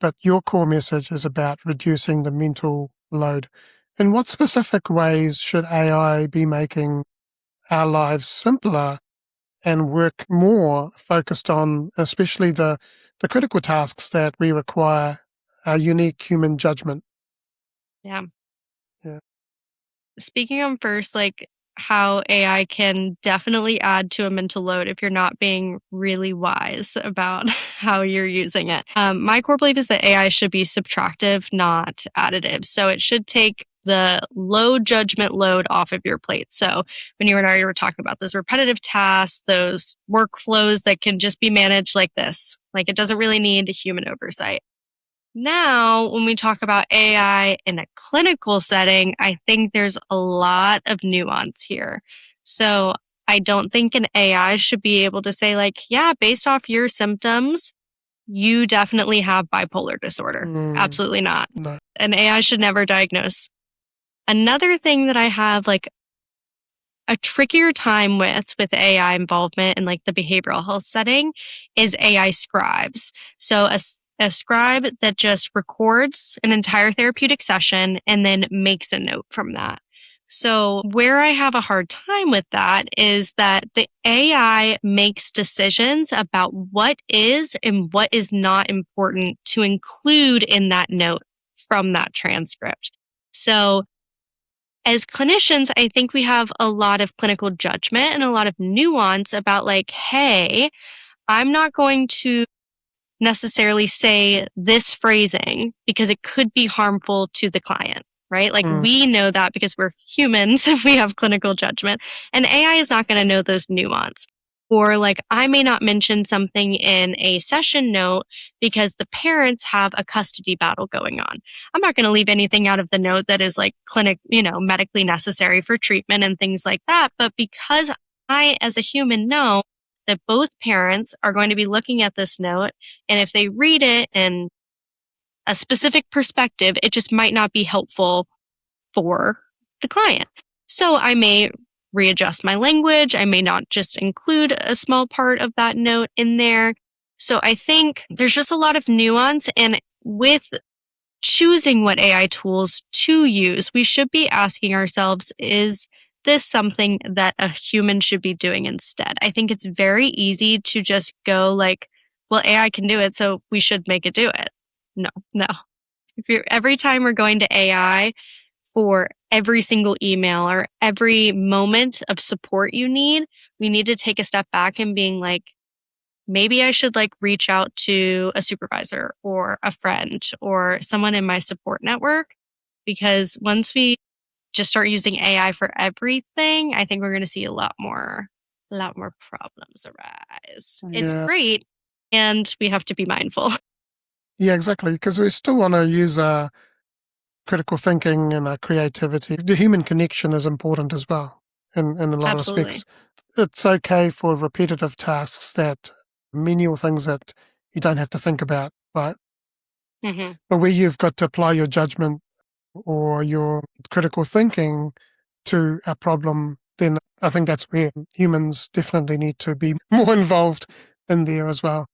but your core message is about reducing the mental load. In what specific ways should AI be making our lives simpler and work more focused on especially the critical tasks that we require a unique human judgment? Yeah. Yeah. Speaking on first, like how AI can definitely add to a mental load if you're not being really wise about how you're using it. My core belief is that AI should be subtractive, not additive. So it should take the low judgment load off of your plate. So when you and I were talking about those repetitive tasks, those workflows that can just be managed like this, like it doesn't really need human oversight. Now, when we talk about AI in a clinical setting, I think there's a lot of nuance here. So I don't think an AI should be able to say, like, yeah, based off your symptoms, you definitely have bipolar disorder. Absolutely not. No. An AI should never diagnose. Another thing that I have like a trickier time with AI involvement in like the behavioral health setting is AI scribes. So a scribe that just records an entire therapeutic session and then makes a note from that. So where I have a hard time with that is that the AI makes decisions about what is and what is not important to include in that note from that transcript. So as clinicians, I think we have a lot of clinical judgment and a lot of nuance about like, hey, I'm not going to necessarily say this phrasing because it could be harmful to the client, right? Like we know that because we're humans, we have clinical judgment, and AI is not going to know those nuance. Or like I may not mention something in a session note because the parents have a custody battle going on. I'm not going to leave anything out of the note that is like medically necessary for treatment and things like that. But because I, as a human, know that both parents are going to be looking at this note, and if they read it in a specific perspective, it just might not be helpful for the client. So I may readjust my language. I may not just include a small part of that note in there. So I think there's just a lot of nuance. And with choosing what AI tools to use, we should be asking ourselves, is this something that a human should be doing instead? I think it's very easy to just go like, well, AI can do it, so we should make it do it. No, no. Every time we're going to AI for every single email or every moment of support you need, we need to take a step back and being like, maybe I should like reach out to a supervisor or a friend or someone in my support network. Because once we just start using AI for everything, I think we're going to see a lot more problems arise. It's Yeah. great, and we have to be mindful. Yeah, exactly. Because we still want to use our critical thinking and our creativity. The human connection is important as well in a lot of Absolutely. respects. It's okay for repetitive tasks that menial things that you don't have to think about, right? Hmm. But where you've got to apply your judgment or your critical thinking to a problem, then I think that's where humans definitely need to be more involved in there as well.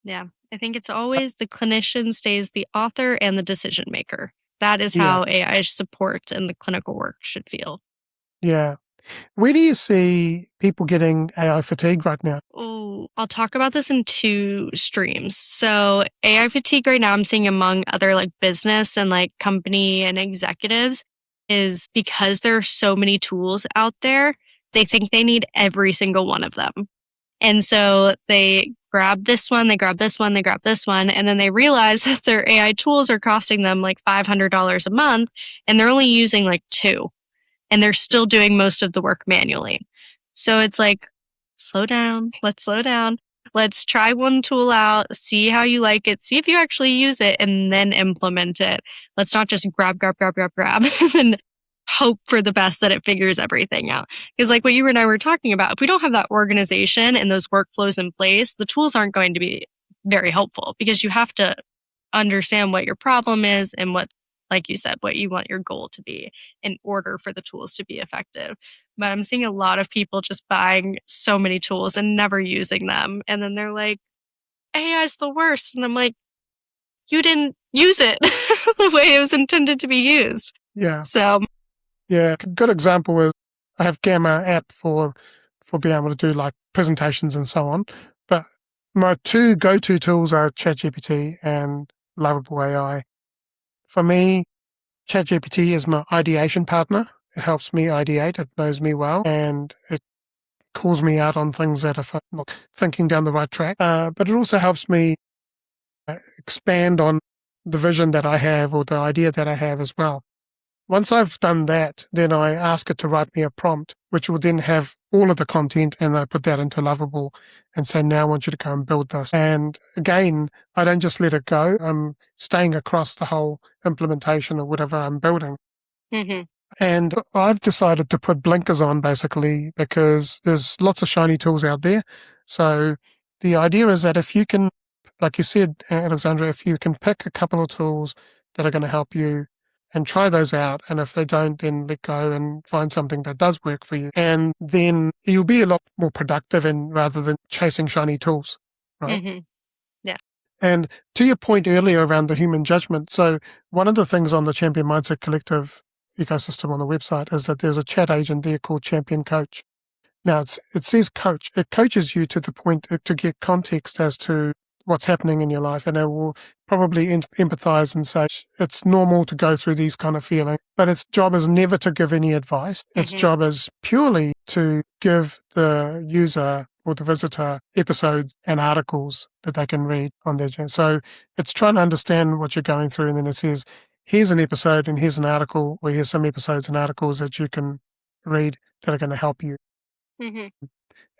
Yeah. I think it's always the clinician stays the author and the decision maker. That is Yeah, how AI support and the clinical work should feel. yeah. Where do you see people getting AI fatigue right now? Oh, I'll talk about this in two streams. So, AI fatigue right now, I'm seeing among other like business and like company and executives is because there are so many tools out there, they think they need every single one of them. And so they grab this one, they grab this one, they grab this one, and then they realize that their AI tools are costing them like $500 a month and they're only using like two and they're still doing most of the work manually. So it's like, slow down, let's slow down. Let's try one tool out, see how you like it, see if you actually use it, and then implement it. Let's not just grab, grab, grab, grab, grab, and then hope for the best that it figures everything out. Because, like what you and I were talking about, if we don't have that organization and those workflows in place, the tools aren't going to be very helpful because you have to understand what your problem is and what, like you said, what you want your goal to be in order for the tools to be effective. But I'm seeing a lot of people just buying so many tools and never using them. And then they're like, AI is the worst. And I'm like, you didn't use it the way it was intended to be used. Yeah, So, yeah. A good example is I have Gamma app for being able to do like presentations and so on. But my two go-to tools are ChatGPT and Lovable AI. For me, ChatGPT is my ideation partner. It helps me ideate. It knows me well, and it calls me out on things that if I'm not thinking down the right track. But it also helps me expand on the vision that I have or the idea that I have as well. Once I've done that, then I ask it to write me a prompt, which will then have all of the content, and I put that into Lovable and say, now I want you to go and build this. And again, I don't just let it go. I'm staying across the whole implementation of whatever I'm building. mhm. And I've decided to put blinkers on basically because there's lots of shiny tools out there. So the idea is that if you can, like you said, Alexandra, if you can pick a couple of tools that are going to help you and try those out, and if they don't, then let go and find something that does work for you. And then you'll be a lot more productive and rather than chasing shiny tools, right? Mhm. Yeah. And to your point earlier around the human judgment, so one of the things on the Champion Mindset Collective ecosystem on the website is that there's a chat agent there called Champion Coach. Now, it says coach. It coaches you to the point to get context as to what's happening in your life, and it will probably empathize and say it's normal to go through these kind of feelings, but its job is never to give any advice. Its Mhm. job is purely to give the user or the visitor episodes and articles that they can read on their journey. So it's trying to understand what you're going through, and then it says, here's an episode and here's an article, or here's some episodes and articles that you can read that are going to help you. Mhm.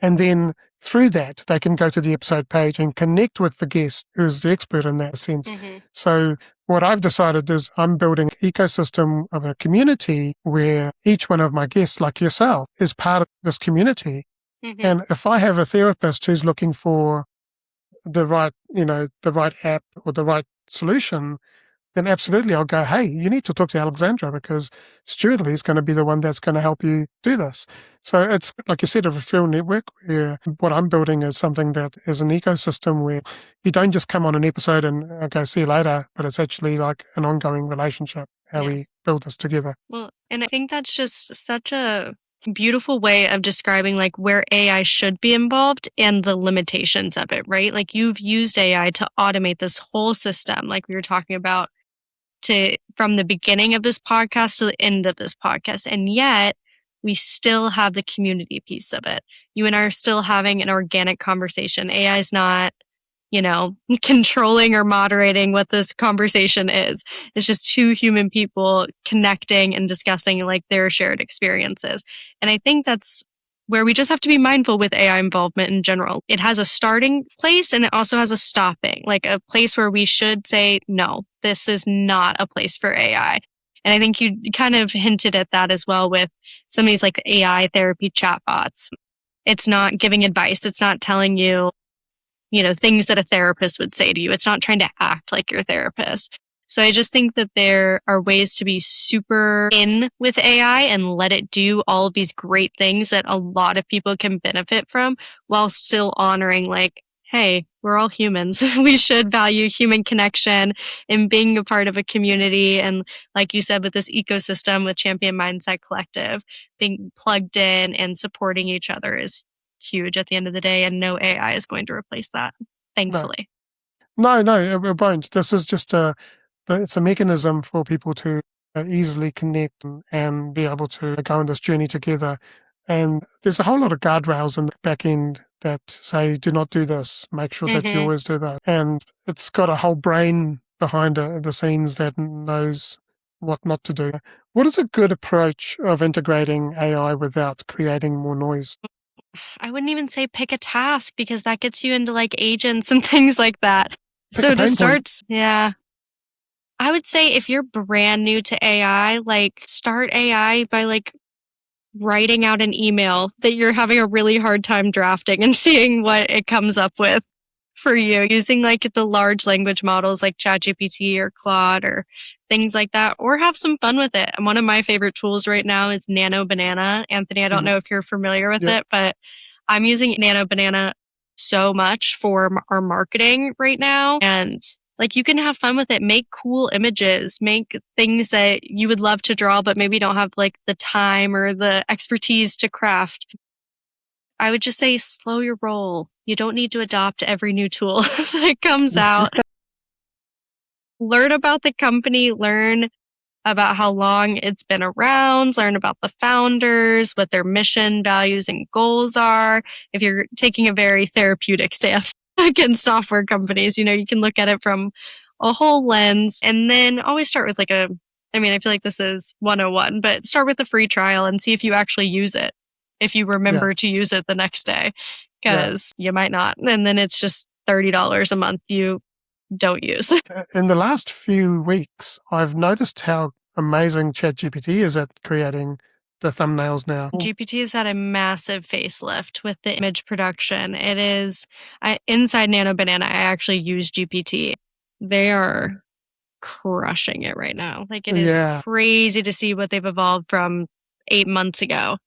And then through that, they can go to the episode page and connect with the guest who's the expert in that sense. Mhm. So what I've decided is I'm building an ecosystem of a community where each one of my guests, like yourself, is part of this community. Mhm. And if I have a therapist who's looking for the right, the right app or the right solution, then absolutely I'll go, hey, you need to talk to Alexandra because Stewardly is going to be the one that's going to help you do this. So it's, like you said, a referral network where what I'm building is something that is an ecosystem where you don't just come on an episode and go, see you later, but it's actually like an ongoing relationship, how Yeah. we build this together. Well, and I think that's just such a beautiful way of describing like where AI should be involved and the limitations of it, right? Like you've used AI to automate this whole system, like we were talking about, to from the beginning of this podcast to the end of this podcast. And yet we still have the community piece of it. You and I are still having an organic conversation. AI is not, controlling or moderating what this conversation is. It's just two human people connecting and discussing like their shared experiences. And I think that's where we just have to be mindful with AI involvement in general. It has a starting place and it also has a stopping, like a place where we should say, no, this is not a place for AI. And I think you kind of hinted at that as well with some of these like AI therapy chatbots. It's not giving advice. It's not telling you, things that a therapist would say to you. It's not trying to act like your therapist. So I just think that there are ways to be super in with AI and let it do all of these great things that a lot of people can benefit from while still honoring like, hey, we're all humans. We should value human connection and being a part of a community. And like you said, with this ecosystem with Champion Mindset Collective, being plugged in and supporting each other is huge at the end of the day. And no AI is going to replace that, thankfully. No, it won't. This is just it's a mechanism for people to easily connect and be able to go on this journey together. And there's a whole lot of guardrails in the back end that say, do not do this. Make sure that you always do that. And it's got a whole brain behind the scenes that knows what not to do. What is a good approach of integrating AI without creating more noise? I wouldn't even say pick a task because that gets you into like agents and things like that. Pick So a to pain start, point. yeah, I would say if you're brand new to AI, like start AI by like writing out an email that you're having a really hard time drafting and seeing what it comes up with for you using like the large language models like ChatGPT or Claude or things like that, or have some fun with it. And one of my favorite tools right now is Nano Banana. Anthony, I don't know if you're familiar with Yeah. it, but I'm using Nano Banana so much for our marketing right now. And like you can have fun with it, make cool images, make things that you would love to draw, but maybe don't have like the time or the expertise to craft. I would just say slow your roll. You don't need to adopt every new tool that comes out. Learn about the company, learn about how long it's been around, learn about the founders, what their mission, values, and goals are. If you're taking a very therapeutic stance against software companies, you can look at it from a whole lens and then always start with I feel like this is 101, but start with a free trial and see if you actually use it. If you remember to use it the next day, because you might not. And then it's just $30 a month you don't use. In the last few weeks, I've noticed how amazing ChatGPT is at creating the thumbnails now. GPT has had a massive facelift with the image production. It is inside Nano Banana. I actually use GPT. They are crushing it right now. Like it is crazy to see what they've evolved from 8 months ago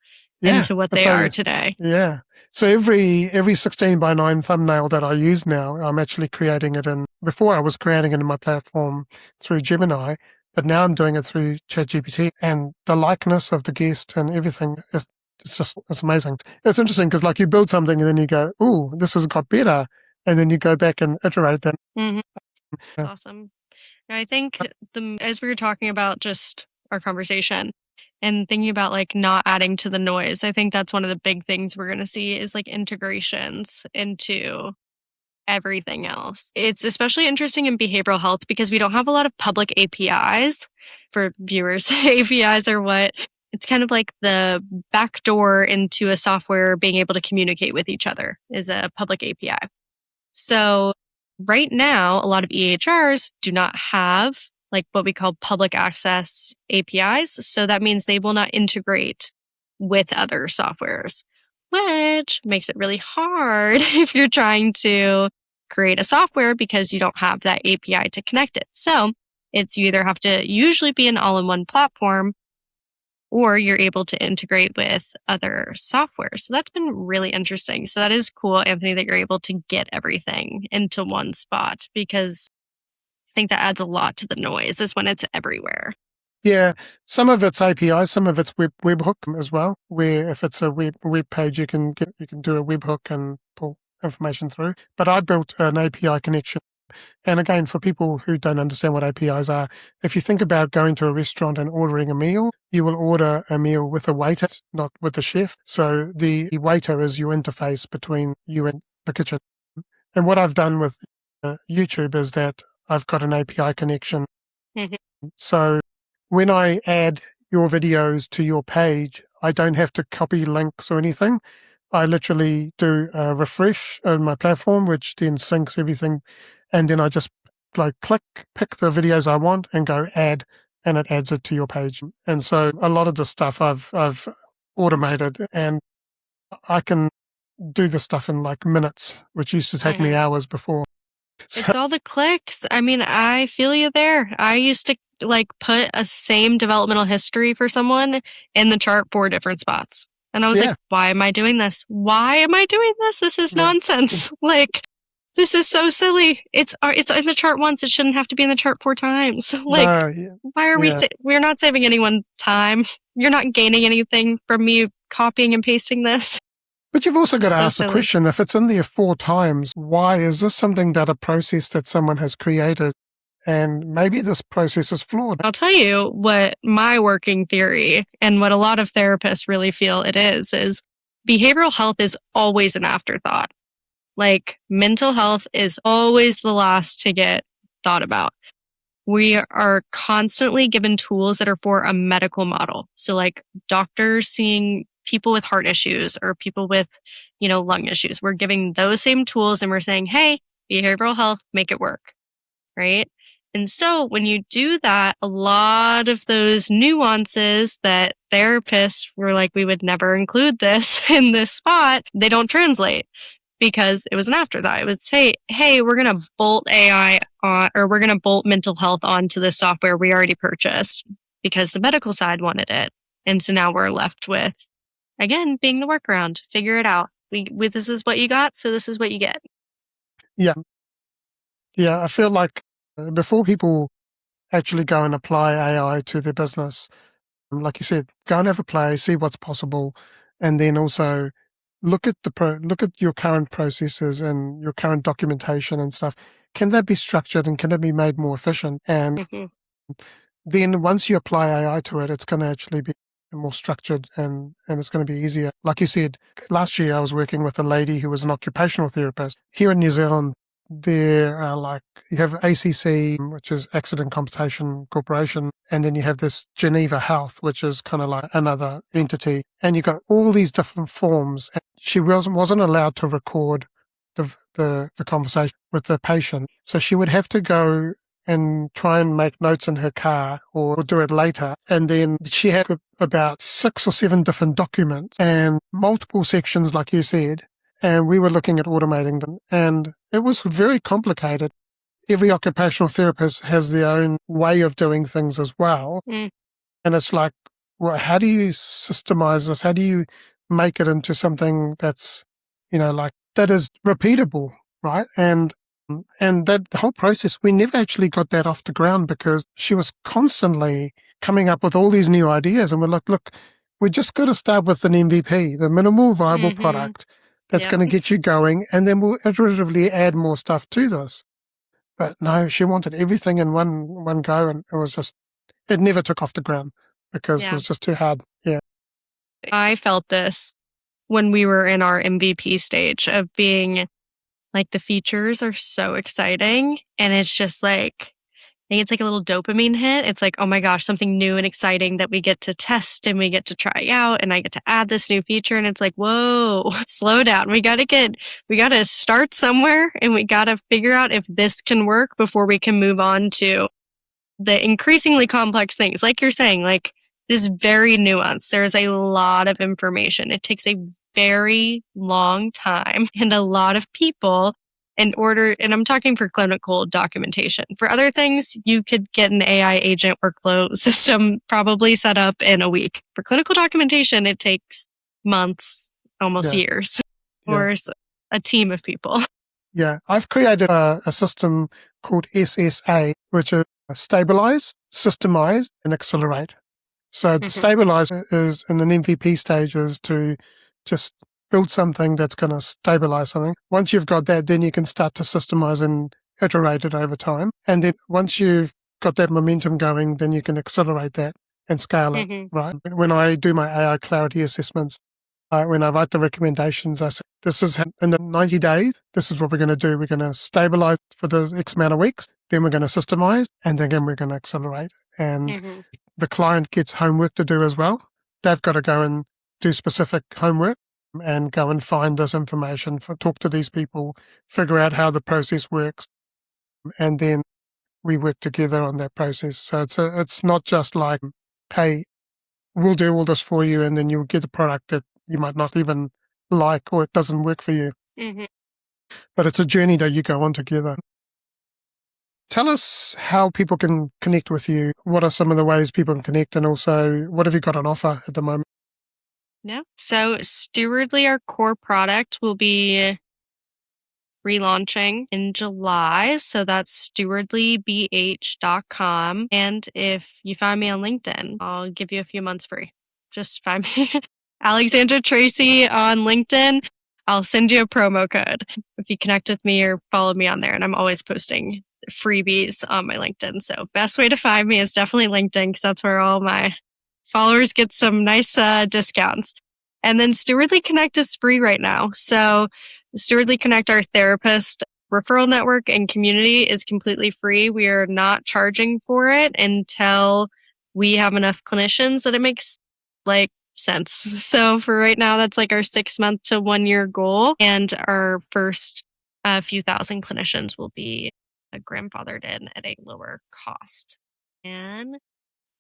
into what they are today. Yeah. So every 16:9 thumbnail that I use now, I'm actually creating it in. Before I was creating it in my platform through Gemini, but now I'm doing it through ChatGPT, and the likeness of the guest and everything it's amazing. It's interesting because like you build something and then you go, "Ooh, this has got better," and then you go back and iterate that. That's awesome. I think as we were talking about just our conversation and thinking about like not adding to the noise, I think that's one of the big things we're going to see is like integrations into everything else. It's especially interesting in behavioral health because we don't have a lot of public APIs for viewers. APIs are what it's kind of like the back door into a software being able to communicate with each other is a public API. So right now, a lot of EHRs do not have like what we call public access APIs. So that means they will not integrate with other softwares, which makes it really hard if you're trying to create a software because you don't have that API to connect it. So it's you either have to usually be an all-in-one platform or you're able to integrate with other software. So that's been really interesting. So that is cool, Anthony, that you're able to get everything into one spot because I think that adds a lot to the noise is when it's everywhere. Yeah, some of it's APIs, some of it's webhook as well. Where if it's a web page, you can do a webhook and pull information through. But I built an API connection. And again, for people who don't understand what APIs are, if you think about going to a restaurant and ordering a meal, you will order a meal with a waiter, not with the chef. So the waiter is your interface between you and the kitchen. And what I've done with YouTube is that I've got an API connection. So when I add your videos to your page, I don't have to copy links or anything. I literally do a refresh on my platform, which then syncs everything. And then I just pick the videos I want and go add, and it adds it to your page. And so a lot of the stuff I've automated, and I can do the stuff in like minutes, which used to take me hours before. It's all the clicks. I mean, I feel you there. I used to put a same developmental history for someone in the chart 4 different spots. And I was like, why am I doing this? Why am I doing this? This is nonsense. This is so silly. It's in the chart once. It shouldn't have to be in the chart 4 times. Why are we're not saving anyone time. You're not gaining anything from me copying and pasting this. But you've also got to ask the question, if it's in there 4 times, why is this something that a process that someone has created? And maybe this process is flawed. I'll tell you what my working theory and what a lot of therapists really feel it is behavioral health is always an afterthought. Mental health is always the last to get thought about. We are constantly given tools that are for a medical model. So doctors seeing people with heart issues or people with, lung issues. We're giving those same tools and we're saying, hey, behavioral health, make it work, right? And so when you do that, a lot of those nuances that therapists were like, we would never include this in this spot, they don't translate because it was an afterthought. It was, hey, we're going to bolt AI on, or we're going to bolt mental health onto the software we already purchased because the medical side wanted it. And so now we're left with, again, being the workaround. Figure it out. This is what you got, so this is what you get. Yeah. Yeah, I feel like before people actually go and apply AI to their business, like you said, go and have a play, see what's possible, and then also look at your current processes and your current documentation and stuff. Can that be structured and can it be made more efficient? And then once you apply AI to it, it's going to actually be more structured and it's going to be easier. Like you said, last year I was working with a lady who was an occupational therapist. Here in New Zealand, there are you have ACC, which is Accident Compensation Corporation, and then you have this Geneva Health, which is kind of like another entity. And you've got all these different forms. And she wasn't allowed to record the conversation with the patient. So she would have to go and try and make notes in her car or do it later. And then she had about 6 or 7 different documents and multiple sections, like you said. And we were looking at automating them. And it was very complicated. Every occupational therapist has their own way of doing things as well. And it's like, well, how do you systemize this? How do you make it into something that's, that is repeatable, right? And that the whole process, we never actually got that off the ground because she was constantly coming up with all these new ideas. And we're like, look, we just got to start with an MVP, the minimal viable product that's going to get you going. And then we'll iteratively add more stuff to this. But no, she wanted everything in one go. And it never took off the ground because it was just too hard. Yeah. I felt this when we were in our MVP stage of being the features are so exciting. And it's just I think it's a little dopamine hit. It's oh my gosh, something new and exciting that we get to test and we get to try out and I get to add this new feature. And it's whoa, slow down. We got to start somewhere and we got to figure out if this can work before we can move on to the increasingly complex things. Like you're saying, it is very nuanced. There's a lot of information. It takes a very long time and a lot of people and I'm talking for clinical documentation. For other things, you could get an AI agent workflow system probably set up in a week. For clinical documentation, it takes months, almost years, or a team of people. Yeah, I've created a system called SSA, which is stabilize, systemize, and accelerate. So to stabilize is in an MVP stage is to just build something that's going to stabilize something. Once you've got that, then you can start to systemize and iterate it over time. And then once you've got that momentum going, then you can accelerate that and scale it, right? When I do my AI clarity assessments, when I write the recommendations, I say, this is in the 90 days, this is what we're going to do. We're going to stabilize for the X amount of weeks, then we're going to systemize, and then again, we're going to accelerate. And the client gets homework to do as well. They've got to go and do specific homework and go and find this information, talk to these people, figure out how the process works, and then we work together on that process. So it's not just like, hey, we'll do all this for you, and then you'll get a product that you might not even like or it doesn't work for you. But it's a journey that you go on together. Tell us how people can connect with you. What are some of the ways people can connect, and also what have you got on offer at the moment? Yeah. So Stewardly, our core product, will be relaunching in July. So that's stewardlybh.com. And if you find me on LinkedIn, I'll give you a few months free. Just find me Alexandra Tracy on LinkedIn. I'll send you a promo code if you connect with me or follow me on there. And I'm always posting freebies on my LinkedIn. So best way to find me is definitely LinkedIn, because that's where all my followers get some nice discounts. And then Stewardly Connect is free right now. So Stewardly Connect, our therapist referral network and community, is completely free. We are not charging for it until we have enough clinicians that it makes sense. So for right now, that's our 6 month to 1 year goal. And our first few thousand clinicians will be grandfathered in at a lower cost. And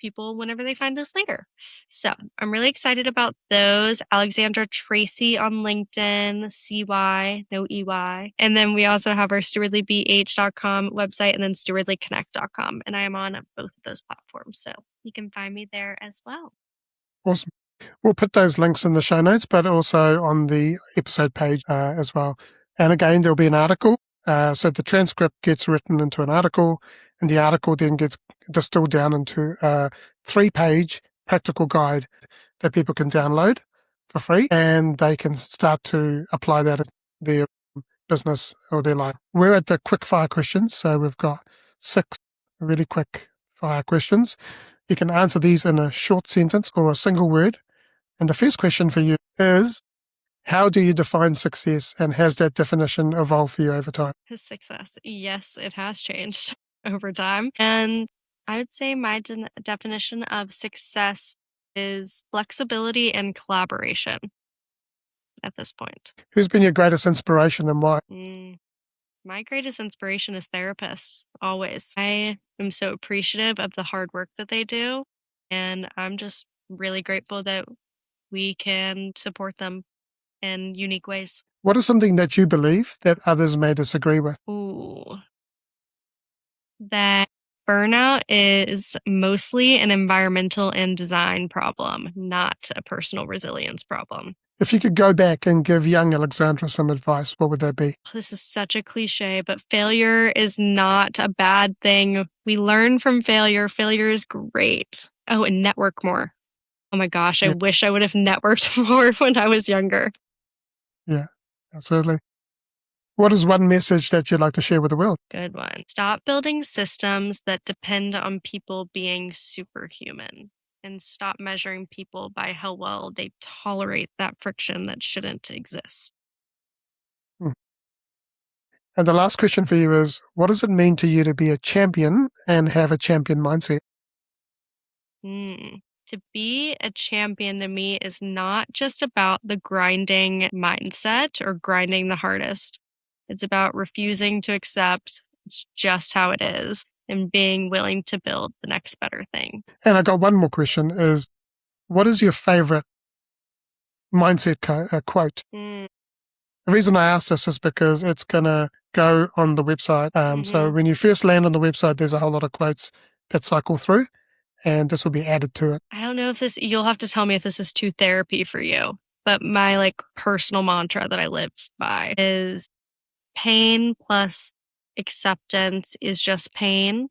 people whenever they find us later. So I'm really excited about those. Alexandra Tracy on LinkedIn, CY, no EY. And then we also have our stewardlybh.com website, and then stewardlyconnect.com. And I am on both of those platforms. So you can find me there as well. Awesome. We'll put those links in the show notes, but also on the episode page as well. And again, there'll be an article. So the transcript gets written into an article, and the article then gets distilled down into a 3-page practical guide that people can download for free, and they can start to apply that in their business or their life. We're at the quick fire questions, so we've got 6 really quick fire questions. You can answer these in a short sentence or a single word. And the first question for you is, how do you define success, and has that definition evolved for you over time? Success. Yes, it has changed over time. And I would say my definition of success is flexibility and collaboration at this point. Who's been your greatest inspiration and why? My greatest inspiration is therapists, always. I am so appreciative of the hard work that they do, and I'm just really grateful that we can support them in unique ways. What is something that you believe that others may disagree with? That burnout is mostly an environmental and design problem, not a personal resilience problem. If you could go back and give young Alexandra some advice, what would that be? This is such a cliche, but failure is not a bad thing. We learn from failure. Failure is great. Oh, and network more. Oh my gosh, I wish I would have networked more when I was younger. Yeah, absolutely. What is one message that you'd like to share with the world? Good one. Stop building systems that depend on people being superhuman, and stop measuring people by how well they tolerate that friction that shouldn't exist. And the last question for you is, what does it mean to you to be a champion and have a champion mindset? To be a champion to me is not just about the grinding mindset or grinding the hardest. It's about refusing to accept it's just how it is and being willing to build the next better thing. And I got one more question is, what is your favorite mindset quote? The reason I asked this is because it's going to go on the website. So when you first land on the website, there's a whole lot of quotes that cycle through, and this will be added to it. I don't know if you'll have to tell me if this is too therapy for you, but my personal mantra that I live by is pain plus acceptance is just pain,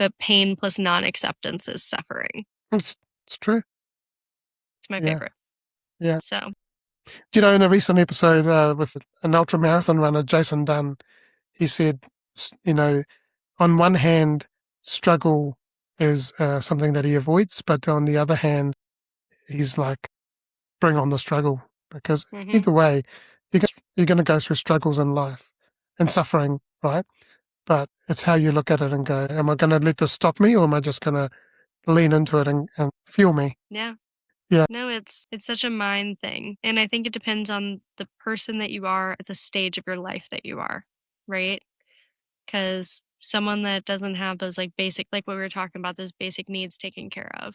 but pain plus non-acceptance is suffering. It's true. It's my favorite. Yeah. So, In a recent episode with an ultramarathon runner, Jason Dunn, he said, on one hand, struggle is something that he avoids, but on the other hand, he's like, bring on the struggle, because either way, you're going to go through struggles in life and suffering, right? But it's how you look at it and go, am I going to let this stop me, or am I just going to lean into it and fuel me? yeah. Yeah. No, it's such a mind thing. And I think it depends on the person that you are at the stage of your life that you are, right? Because someone that doesn't have those like basic, like what we were talking about, those basic needs taken care of,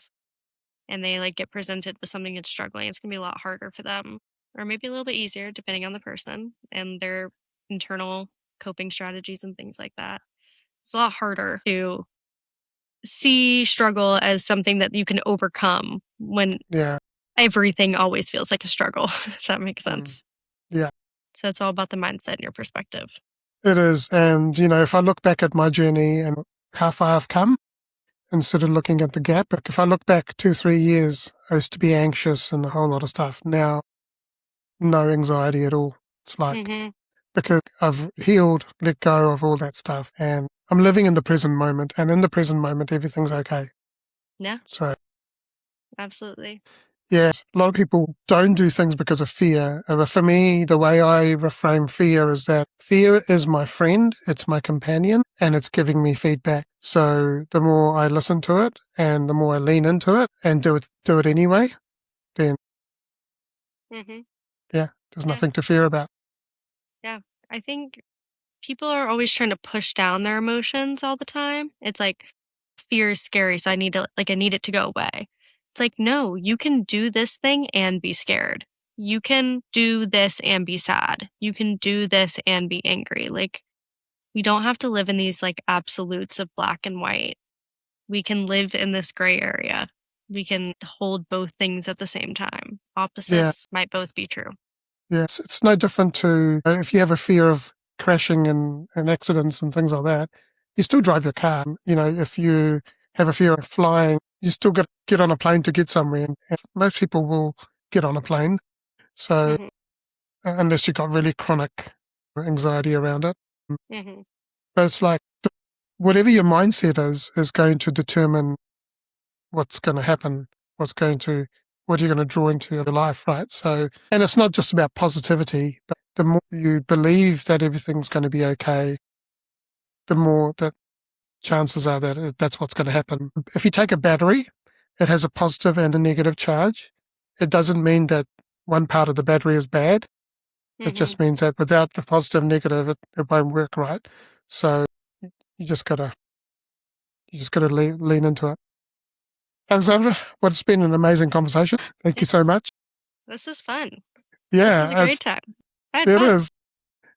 and they like get presented with something that's struggling, it's gonna be a lot harder for them, or maybe a little bit easier depending on the person and their internal coping strategies and things like that. It's a lot harder to see struggle as something that you can overcome when Yeah. everything always feels like a struggle, if that makes sense. Yeah. So it's all about the mindset and your perspective. It is. And, if I look back at my journey and how far I've come, instead of looking at the gap, but if I look back 2-3 years, I used to be anxious and a whole lot of stuff. Now, no anxiety at all. It's like, because I've healed, let go of all that stuff, and I'm living in the present moment, and in the present moment, everything's okay. Yeah, So, absolutely. yes, a lot of people don't do things because of fear. But for me, the way I reframe fear is that fear is my friend, it's my companion, and it's giving me feedback. So the more I listen to it and the more I lean into it and do it anyway, then there's nothing to fear about. Yeah, I think people are always trying to push down their emotions all the time. It's like fear is scary, so I need it to go away. It's like, no, you can do this thing and be scared. You can do this and be sad. You can do this and be angry. Like, we don't have to live in these like absolutes of black and white. We can live in this gray area. We can hold both things at the same time. Opposites might both be true. Yeah, it's no different to if you have a fear of crashing and accidents and things like that, you still drive your car. If you have a fear of flying, you still get on a plane to get somewhere. And most people will get on a plane. So unless you've got really chronic anxiety around it. But it's like whatever your mindset is going to determine what's going to happen, what you're going to draw into your life, right? So, and it's not just about positivity, but the more you believe that everything's going to be okay, the more that chances are that that's what's going to happen. If you take a battery, it has a positive and a negative charge. It doesn't mean that one part of the battery is bad. It just means that without the positive and negative, it won't work right. So you just gotta lean into it. Alexandra, well, it's been an amazing conversation. Thank you so much. This was fun. Yeah, this was a great time. It is.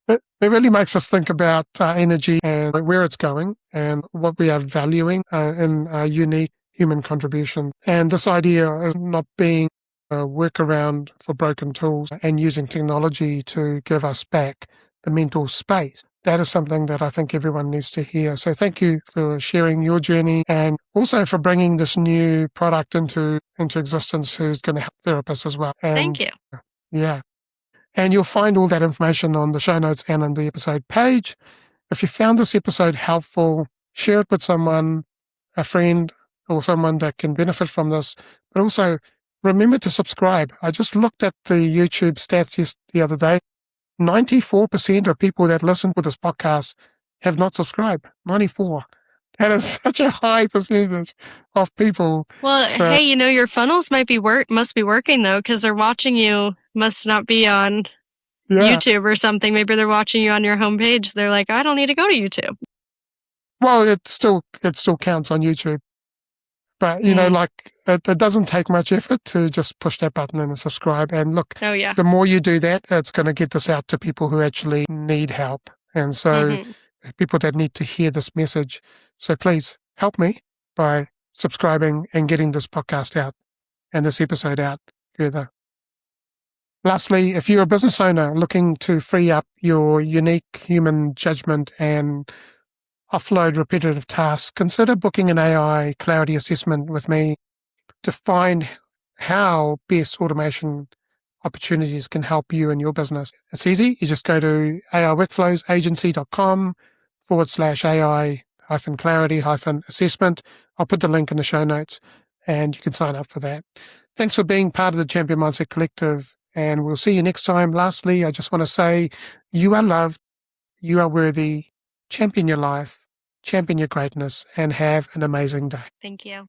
It really makes us think about energy and where it's going and what we are valuing in our unique human contribution. And this idea of not being a workaround for broken tools and using technology to give us back the mental space. That is something that I think everyone needs to hear. So thank you for sharing your journey and also for bringing this new product into existence who's going to help therapists as well. And, thank you. Yeah. And you'll find all that information on the show notes and on the episode page. If you found this episode helpful, share it with someone, a friend, or someone that can benefit from this. But also, remember to subscribe. I just looked at the YouTube stats the other day. 94% of people that listen to this podcast have not subscribed. 94. That is such a high percentage of people. Well, hey, your funnels must be working though, because they're watching you. Must not be on YouTube or something. Maybe they're watching you on your homepage. They're like, I don't need to go to YouTube. Well, it still counts on YouTube. But, it doesn't take much effort to just push that button and subscribe. And look, the more you do that, it's going to get this out to people who actually need help. And so people that need to hear this message. So please help me by subscribing and getting this podcast out and this episode out further. Lastly, if you're a business owner looking to free up your unique human judgment and offload repetitive tasks, consider booking an AI clarity assessment with me to find how best automation opportunities can help you in your business. It's easy. You just go to aiworkflowsagency.com/AI-clarity-assessment. I'll put the link in the show notes and you can sign up for that. Thanks for being part of the Champion Mindset Collective, and we'll see you next time. Lastly, I just want to say you are loved, you are worthy, champion your life, champion your greatness, and have an amazing day. Thank you.